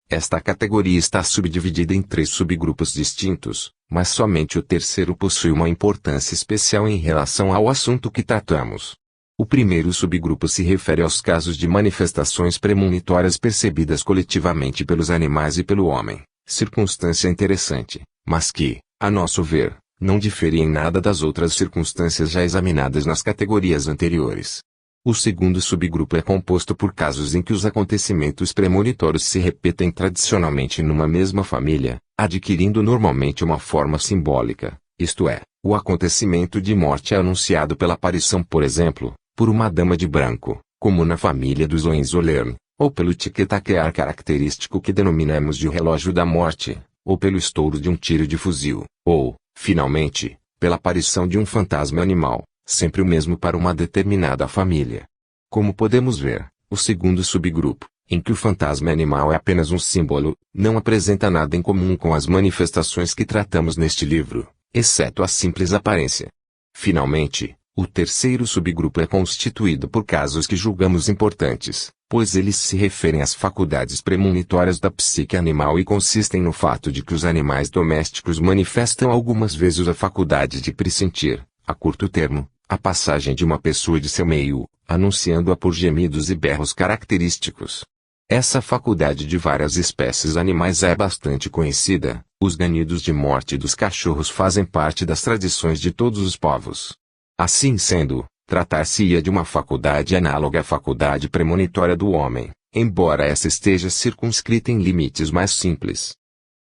Esta categoria está subdividida em 3 subgrupos distintos, mas somente o terceiro possui uma importância especial em relação ao assunto que tratamos. O primeiro subgrupo se refere aos casos de manifestações premonitórias percebidas coletivamente pelos animais e pelo homem, circunstância interessante, mas que, a nosso ver, não difere em nada das outras circunstâncias já examinadas nas categorias anteriores. O segundo subgrupo é composto por casos em que os acontecimentos premonitórios se repetem tradicionalmente numa mesma família, adquirindo normalmente uma forma simbólica, isto é, o acontecimento de morte é anunciado pela aparição, por exemplo, por uma dama de branco, como na família dos Hohenzollern, ou pelo tic-tac característico que denominamos de relógio da morte, ou pelo estouro de um tiro de fuzil, ou, finalmente, pela aparição de um fantasma animal, sempre o mesmo para uma determinada família. Como podemos ver, o segundo subgrupo, em que o fantasma animal é apenas um símbolo, não apresenta nada em comum com as manifestações que tratamos neste livro, exceto a simples aparência. Finalmente, o terceiro subgrupo é constituído por casos que julgamos importantes, pois eles se referem às faculdades premonitórias da psique animal e consistem no fato de que os animais domésticos manifestam algumas vezes a faculdade de pressentir, a curto termo, a passagem de uma pessoa de seu meio, anunciando-a por gemidos e berros característicos. Essa faculdade de várias espécies animais é bastante conhecida. Os ganidos de morte dos cachorros fazem parte das tradições de todos os povos. Assim sendo, tratar-se-ia de uma faculdade análoga à faculdade premonitória do homem, embora essa esteja circunscrita em limites mais simples.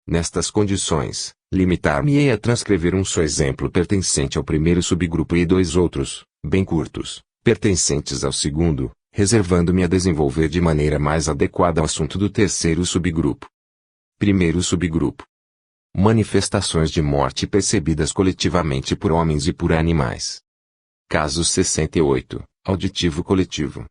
Nestas condições, limitar-me-ei a transcrever um só exemplo pertencente ao primeiro subgrupo e 2 outros, bem curtos, pertencentes ao segundo, reservando-me a desenvolver de maneira mais adequada o assunto do terceiro subgrupo. Primeiro subgrupo. Manifestações de morte percebidas coletivamente por homens e por animais. Caso 68, Auditivo Coletivo.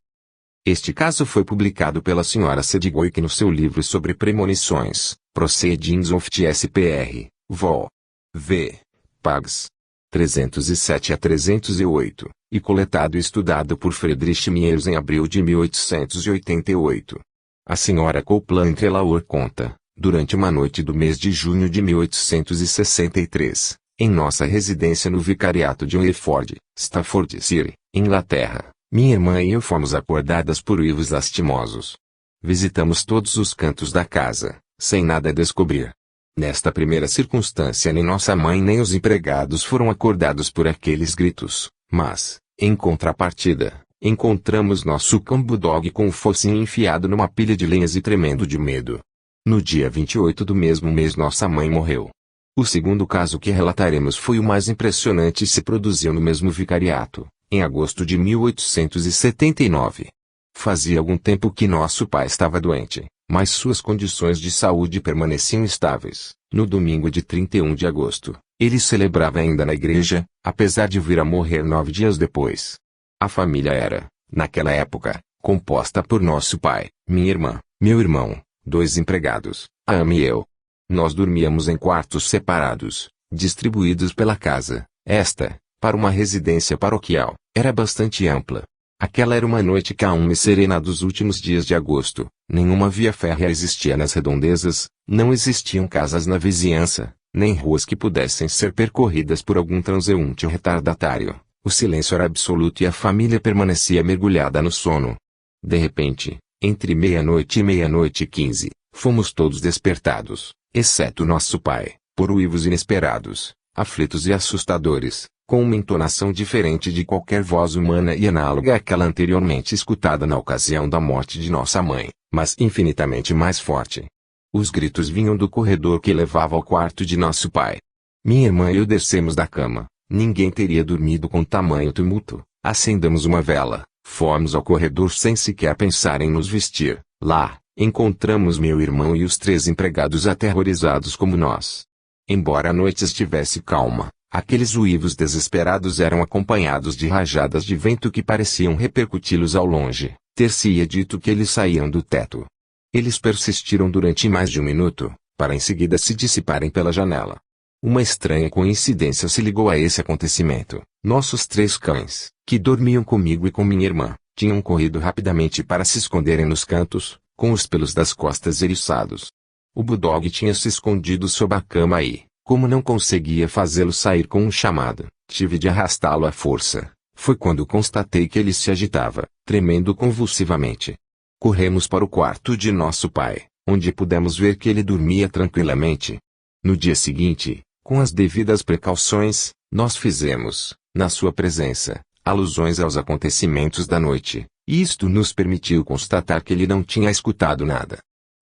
Este caso foi publicado pela Sra. Sedgwick no seu livro sobre premonições, Proceedings of TSPR, Vol. V. Pags. 307 a 308, e coletado e estudado por Friedrich Miers em abril de 1888. A Sra. Copeland Trelawney conta, durante uma noite do mês de junho de 1863, em nossa residência no vicariato de Hereford, Staffordshire, Inglaterra, minha irmã e eu fomos acordadas por uivos lastimosos. Visitamos todos os cantos da casa, sem nada descobrir. Nesta primeira circunstância nem nossa mãe nem os empregados foram acordados por aqueles gritos, mas, em contrapartida, encontramos nosso cão Bulldog com o focinho enfiado numa pilha de lenhas e tremendo de medo. No dia 28 do mesmo mês nossa mãe morreu. O segundo caso que relataremos foi o mais impressionante e se produziu no mesmo vicariato, em agosto de 1879. Fazia algum tempo que nosso pai estava doente, mas suas condições de saúde permaneciam estáveis. No domingo de 31 de agosto, ele celebrava ainda na igreja, apesar de vir a morrer 9 dias depois. A família era, naquela época, composta por nosso pai, minha irmã, meu irmão, 2 empregados, a Amy e eu. Nós dormíamos em quartos separados, distribuídos pela casa. Esta, para uma residência paroquial, era bastante ampla. Aquela era uma noite calma e serena dos últimos dias de agosto. Nenhuma via férrea existia nas redondezas, não existiam casas na vizinhança, nem ruas que pudessem ser percorridas por algum transeunte retardatário. O silêncio era absoluto e a família permanecia mergulhada no sono. De repente, entre meia-noite e meia-noite e 15, fomos todos despertados, exceto nosso pai, por uivos inesperados, aflitos e assustadores, com uma entonação diferente de qualquer voz humana e análoga àquela anteriormente escutada na ocasião da morte de nossa mãe, mas infinitamente mais forte. Os gritos vinham do corredor que levava ao quarto de nosso pai. Minha irmã e eu descemos da cama. Ninguém teria dormido com tamanho tumulto. Acendemos uma vela, fomos ao corredor sem sequer pensar em nos vestir. Lá, encontramos meu irmão e os 3 empregados aterrorizados como nós. Embora a noite estivesse calma, aqueles uivos desesperados eram acompanhados de rajadas de vento que pareciam repercuti-los ao longe. Ter-se-ia dito que eles saíam do teto. Eles persistiram durante mais de 1 minuto, para em seguida se dissiparem pela janela. Uma estranha coincidência se ligou a esse acontecimento. Nossos 3 cães, que dormiam comigo e com minha irmã, tinham corrido rapidamente para se esconderem nos cantos, com os pelos das costas eriçados. O Bulldog tinha se escondido sob a cama e, como não conseguia fazê-lo sair com um chamado, tive de arrastá-lo à força. Foi quando constatei que ele se agitava, tremendo convulsivamente. Corremos para o quarto de nosso pai, onde pudemos ver que ele dormia tranquilamente. No dia seguinte, com as devidas precauções, nós fizemos, na sua presença, alusões aos acontecimentos da noite, e isto nos permitiu constatar que ele não tinha escutado nada.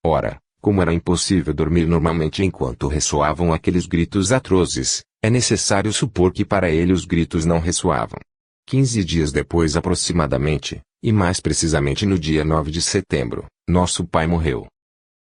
Ora, como era impossível dormir normalmente enquanto ressoavam aqueles gritos atrozes, é necessário supor que para ele os gritos não ressoavam. 15 dias depois aproximadamente, e mais precisamente no dia 9 de setembro, nosso pai morreu.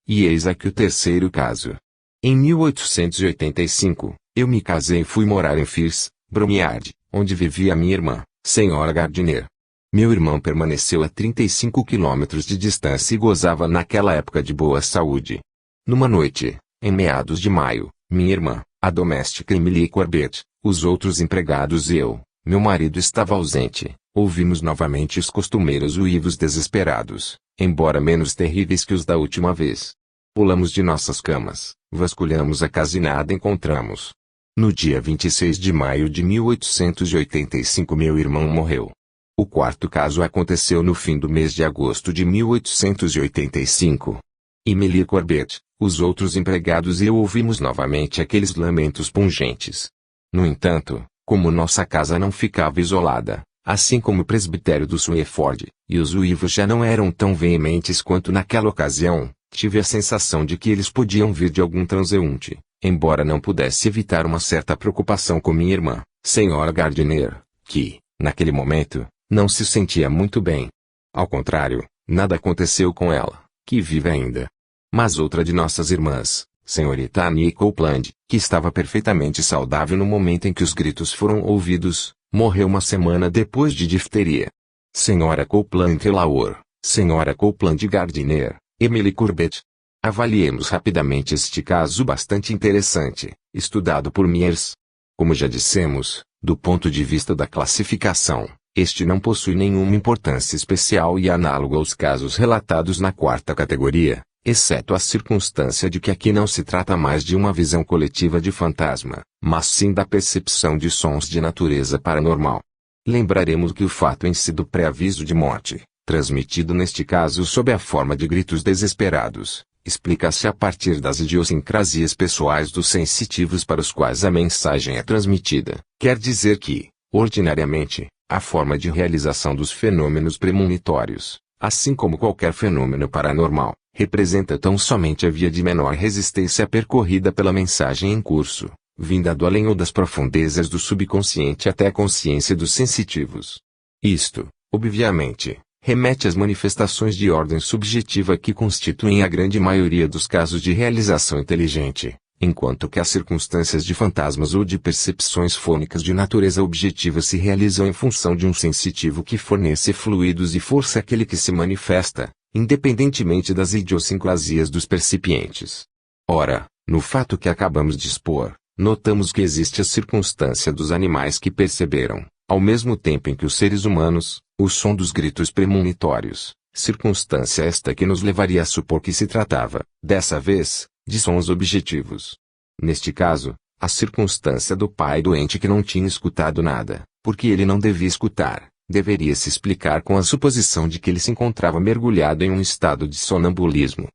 E eis aqui o terceiro caso. Em 1885, eu me casei e fui morar em Firs, Bromyard, onde vivia minha irmã, senhora Gardiner. Meu irmão permaneceu a 35 quilômetros de distância e gozava naquela época de boa saúde. Numa noite, em meados de maio, minha irmã, a doméstica Emily Corbett, os outros empregados e eu, meu marido estava ausente, ouvimos novamente os costumeiros uivos desesperados, embora menos terríveis que os da última vez. Pulamos de nossas camas, vasculhamos a casa e nada encontramos. No dia 26 de maio de 1885 meu irmão morreu. O quarto caso aconteceu no fim do mês de agosto de 1885. Emily Corbett, os outros empregados e eu ouvimos novamente aqueles lamentos pungentes. No entanto, como nossa casa não ficava isolada, assim como o presbitério do Swayford, e os uivos já não eram tão veementes quanto naquela ocasião, tive a sensação de que eles podiam vir de algum transeunte, embora não pudesse evitar uma certa preocupação com minha irmã, senhora Gardiner, que, naquele momento, não se sentia muito bem. Ao contrário, nada aconteceu com ela, que vive ainda. Mas outra de nossas irmãs, senhorita Annie Copeland, que estava perfeitamente saudável no momento em que os gritos foram ouvidos, morreu uma semana depois de difteria. Senhora Copeland Relaor, senhora Copeland Gardiner, Emily Corbett. Avaliemos rapidamente este caso bastante interessante, estudado por Mears. Como já dissemos, do ponto de vista da classificação, este não possui nenhuma importância especial e análogo aos casos relatados na quarta categoria, exceto a circunstância de que aqui não se trata mais de uma visão coletiva de fantasma, mas sim da percepção de sons de natureza paranormal. Lembraremos que o fato em si do pré-aviso de morte, transmitido neste caso sob a forma de gritos desesperados, explica-se a partir das idiosincrasias pessoais dos sensitivos para os quais a mensagem é transmitida. Quer dizer que, ordinariamente, a forma de realização dos fenômenos premonitórios, assim como qualquer fenômeno paranormal, representa tão somente a via de menor resistência percorrida pela mensagem em curso, vinda do além ou das profundezas do subconsciente até a consciência dos sensitivos. Isto, obviamente, remete às manifestações de ordem subjetiva que constituem a grande maioria dos casos de realização inteligente, enquanto que as circunstâncias de fantasmas ou de percepções fônicas de natureza objetiva se realizam em função de um sensitivo que fornece fluidos e força àquele que se manifesta, independentemente das idiosincrasias dos percipientes. Ora, no fato que acabamos de expor, notamos que existe a circunstância dos animais que perceberam, ao mesmo tempo em que os seres humanos, o som dos gritos premonitórios, circunstância esta que nos levaria a supor que se tratava, dessa vez, de sons objetivos. Neste caso, a circunstância do pai doente que não tinha escutado nada, porque ele não devia escutar, deveria se explicar com a suposição de que ele se encontrava mergulhado em um estado de sonambulismo.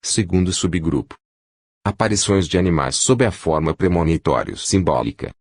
Segundo subgrupo. Aparições de animais sob a forma premonitório-simbólica.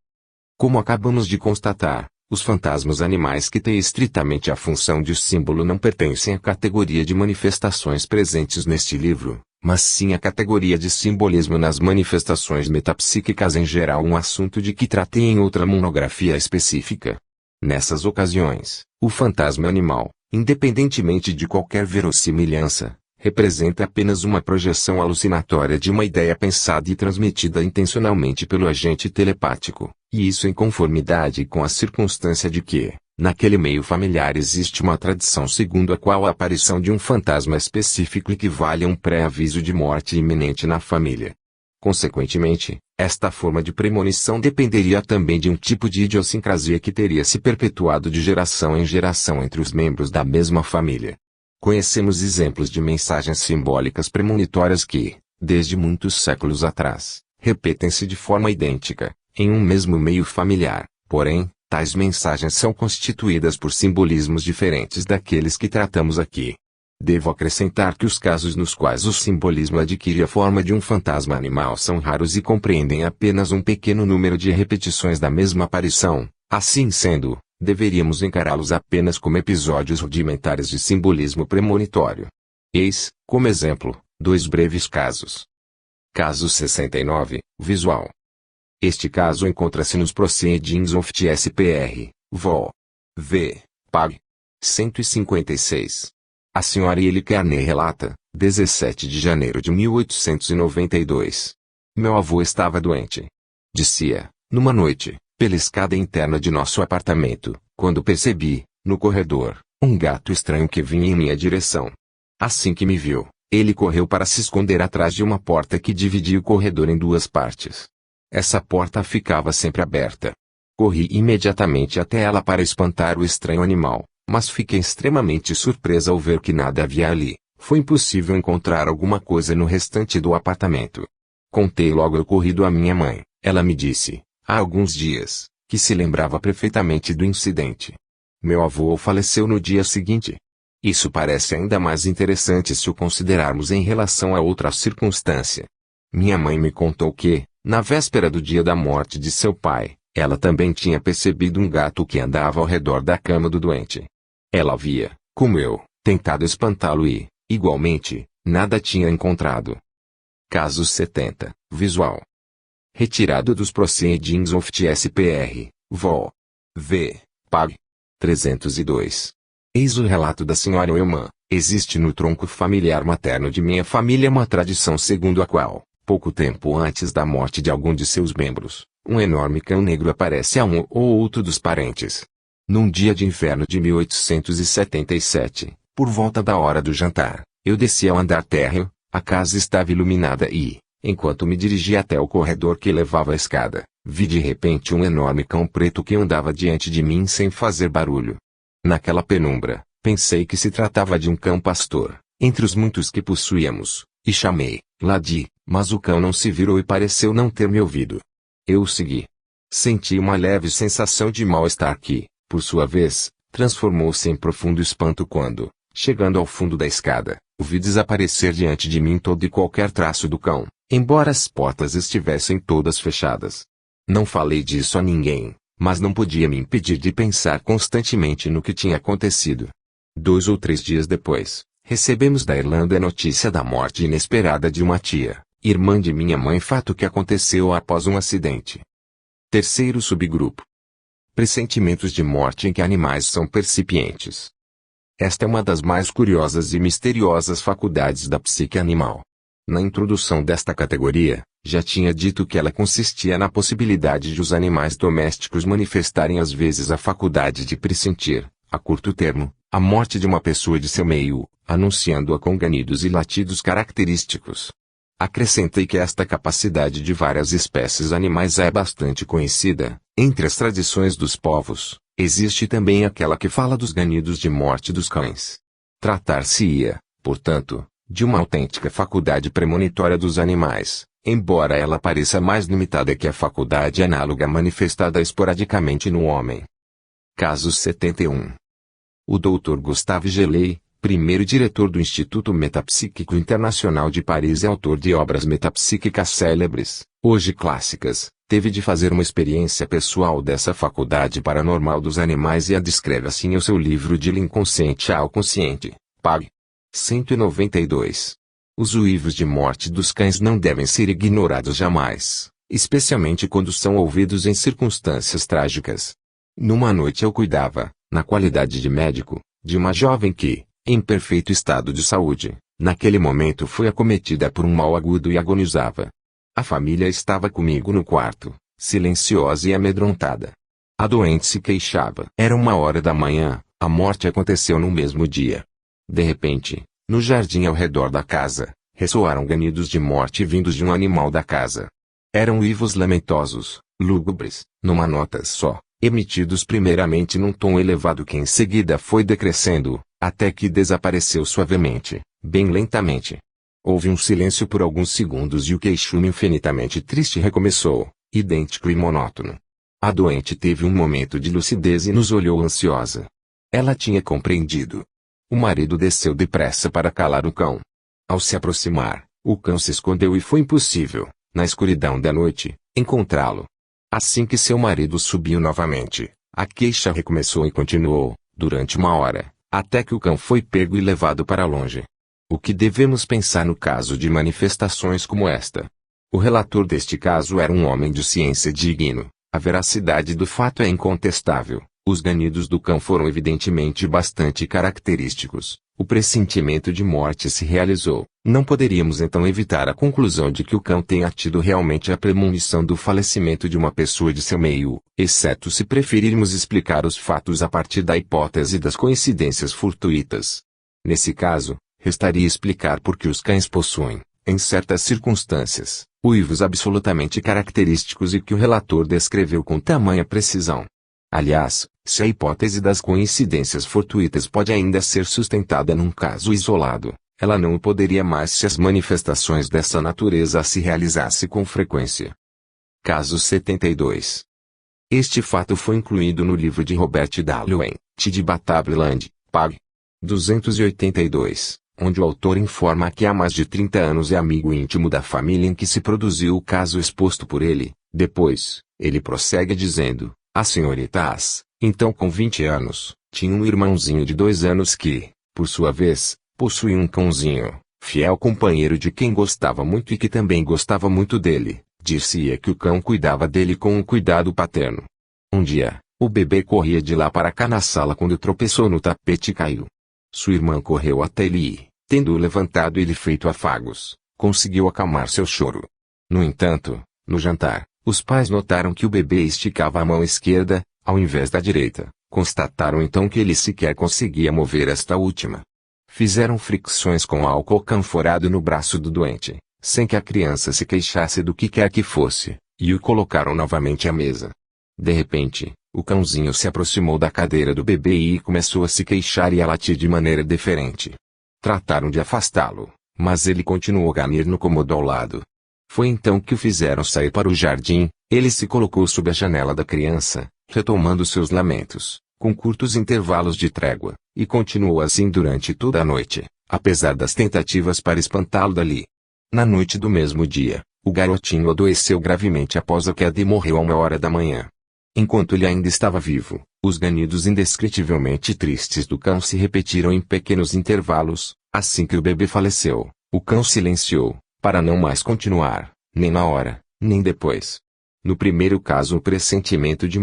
Como acabamos de constatar, os fantasmas animais que têm estritamente a função de símbolo não pertencem à categoria de manifestações presentes neste livro, mas sim à categoria de simbolismo nas manifestações metapsíquicas em geral, um assunto de que tratei em outra monografia específica. Nessas ocasiões, o fantasma animal, independentemente de qualquer verossimilhança, representa apenas uma projeção alucinatória de uma ideia pensada e transmitida intencionalmente pelo agente telepático, e isso em conformidade com a circunstância de que, naquele meio familiar existe uma tradição segundo a qual a aparição de um fantasma específico equivale a um pré-aviso de morte iminente na família. Consequentemente, esta forma de premonição dependeria também de um tipo de idiosincrasia que teria se perpetuado de geração em geração entre os membros da mesma família. Conhecemos exemplos de mensagens simbólicas premonitórias que, desde muitos séculos atrás, repetem-se de forma idêntica, em um mesmo meio familiar, porém, tais mensagens são constituídas por simbolismos diferentes daqueles que tratamos aqui. Devo acrescentar que os casos nos quais o simbolismo adquire a forma de um fantasma animal são raros e compreendem apenas um pequeno número de repetições da mesma aparição. Assim sendo, deveríamos encará-los apenas como episódios rudimentares de simbolismo premonitório. Eis, como exemplo, dois breves casos. Caso 69, visual. Este caso encontra-se nos Proceedings of TSPR, Vol. V. Pag. 156. A senhora Ellie Carney relata, 17 de janeiro de 1892. Meu avô estava doente. Descia, numa noite, pela escada interna de nosso apartamento, quando percebi, no corredor, um gato estranho que vinha em minha direção. Assim que me viu, ele correu para se esconder atrás de uma porta que dividia o corredor em duas partes. Essa porta ficava sempre aberta. Corri imediatamente até ela para espantar o estranho animal, mas fiquei extremamente surpresa ao ver que nada havia ali. Foi impossível encontrar alguma coisa no restante do apartamento. Contei logo o ocorrido à minha mãe. Ela me disse, há alguns dias, que se lembrava perfeitamente do incidente. Meu avô faleceu no dia seguinte. Isso parece ainda mais interessante se o considerarmos em relação a outra circunstância. Minha mãe me contou que, na véspera do dia da morte de seu pai, ela também tinha percebido um gato que andava ao redor da cama do doente. Ela havia, como eu, tentado espantá-lo e, igualmente, nada tinha encontrado. Caso 70, visual. Retirado dos Proceedings of TSPR, Vol. V. Pag. 302. Eis o relato da senhora Elman. Existe no tronco familiar materno de minha família uma tradição segundo a qual, pouco tempo antes da morte de algum de seus membros, um enorme cão negro aparece a um ou outro dos parentes. Num dia de inverno de 1877, por volta da hora do jantar, eu desci ao andar térreo, a casa estava iluminada e, enquanto me dirigia até o corredor que levava à escada, vi de repente um enorme cão preto que andava diante de mim sem fazer barulho. Naquela penumbra, pensei que se tratava de um cão pastor, entre os muitos que possuíamos, e chamei, Ladi, mas o cão não se virou e pareceu não ter me ouvido. Eu o segui. Senti uma leve sensação de mal-estar que, por sua vez, transformou-se em profundo espanto quando, Chegando ao fundo da escada, o vi desaparecer diante de mim todo e qualquer traço do cão, embora as portas estivessem todas fechadas. Não falei disso a ninguém, mas não podia me impedir de pensar constantemente no que tinha acontecido. 2 ou 3 dias depois, recebemos da Irlanda a notícia da morte inesperada de uma tia, irmã de minha mãe, fato que aconteceu após um acidente. Terceiro subgrupo. Pressentimentos de morte em que animais são percipientes. Esta é uma das mais curiosas e misteriosas faculdades da psique animal. Na introdução desta categoria, já tinha dito que ela consistia na possibilidade de os animais domésticos manifestarem às vezes a faculdade de pressentir, a curto termo, a morte de uma pessoa de seu meio, anunciando-a com ganidos e latidos característicos. Acrescentei que esta capacidade de várias espécies animais é bastante conhecida. Entre as tradições dos povos, existe também aquela que fala dos ganidos de morte dos cães. Tratar-se-ia, portanto, de uma autêntica faculdade premonitória dos animais, embora ela pareça mais limitada que a faculdade análoga manifestada esporadicamente no homem. Caso 71. O Dr. Gustave Geley, primeiro diretor do Instituto Metapsíquico Internacional de Paris e autor de obras metapsíquicas célebres, hoje clássicas, teve de fazer uma experiência pessoal dessa faculdade paranormal dos animais e a descreve assim em seu livro De Inconsciente ao Consciente, pág. 192. Os uivos de morte dos cães não devem ser ignorados jamais, especialmente quando são ouvidos em circunstâncias trágicas. Numa noite eu cuidava, na qualidade de médico, de uma jovem que, em perfeito estado de saúde, naquele momento foi acometida por um mal agudo e agonizava. A família estava comigo no quarto, silenciosa e amedrontada. A doente se queixava. Era 1h da manhã, a morte aconteceu no mesmo dia. De repente, no jardim ao redor da casa, ressoaram ganidos de morte vindos de um animal da casa. Eram uivos lamentosos, lúgubres, numa nota só, emitidos primeiramente num tom elevado que em seguida foi decrescendo, até que desapareceu suavemente, bem lentamente. Houve um silêncio por alguns segundos e o queixume infinitamente triste recomeçou, idêntico e monótono. A doente teve um momento de lucidez e nos olhou ansiosa. Ela tinha compreendido. O marido desceu depressa para calar o cão. Ao se aproximar, o cão se escondeu e foi impossível, na escuridão da noite, encontrá-lo. Assim que seu marido subiu novamente, a queixa recomeçou e continuou, durante 1 hora, até que o cão foi pego e levado para longe. O que devemos pensar no caso de manifestações como esta? O relator deste caso era um homem de ciência digno. A veracidade do fato é incontestável. Os ganidos do cão foram evidentemente bastante característicos. O pressentimento de morte se realizou. Não poderíamos então evitar a conclusão de que o cão tenha tido realmente a premonição do falecimento de uma pessoa de seu meio, exceto se preferirmos explicar os fatos a partir da hipótese das coincidências fortuitas. Nesse caso, restaria explicar por que os cães possuem, em certas circunstâncias, uivos absolutamente característicos e que o relator descreveu com tamanha precisão. Aliás, se a hipótese das coincidências fortuitas pode ainda ser sustentada num caso isolado, ela não o poderia mais se as manifestações dessa natureza se realizassem com frequência. Caso 72. Este fato foi incluído no livro de Robert W. de Batabland, pág. 282, onde o autor informa que há mais de 30 anos é amigo íntimo da família em que se produziu o caso exposto por ele. Depois, ele prossegue dizendo: a senhorita As, então com 20 anos, tinha um irmãozinho de 2 anos que, por sua vez, possuía um cãozinho, fiel companheiro de quem gostava muito e que também gostava muito dele. Dir-se-ia que o cão cuidava dele com um cuidado paterno. Um dia, o bebê corria de lá para cá na sala quando tropeçou no tapete e caiu. Sua irmã correu até ele e, tendo-o levantado e lhe feito afagos, conseguiu acalmar seu choro. No entanto, no jantar, os pais notaram que o bebê esticava a mão esquerda, ao invés da direita. Constataram então que ele sequer conseguia mover esta última. Fizeram fricções com álcool canforado no braço do doente, sem que a criança se queixasse do que quer que fosse, e o colocaram novamente à mesa. De repente, o cãozinho se aproximou da cadeira do bebê e começou a se queixar e a latir de maneira diferente. Trataram de afastá-lo, mas ele continuou a ganir no cômodo ao lado. Foi então que o fizeram sair para o jardim. Ele se colocou sob a janela da criança, retomando seus lamentos, com curtos intervalos de trégua, e continuou assim durante toda a noite, apesar das tentativas para espantá-lo dali. Na noite do mesmo dia, o garotinho adoeceu gravemente após a queda e morreu a 1 hora da manhã. Enquanto ele ainda estava vivo, os ganidos indescritivelmente tristes do cão se repetiram em pequenos intervalos. Assim que o bebê faleceu, o cão silenciou, para não mais continuar, nem na hora, nem depois. No primeiro caso o pressentimento de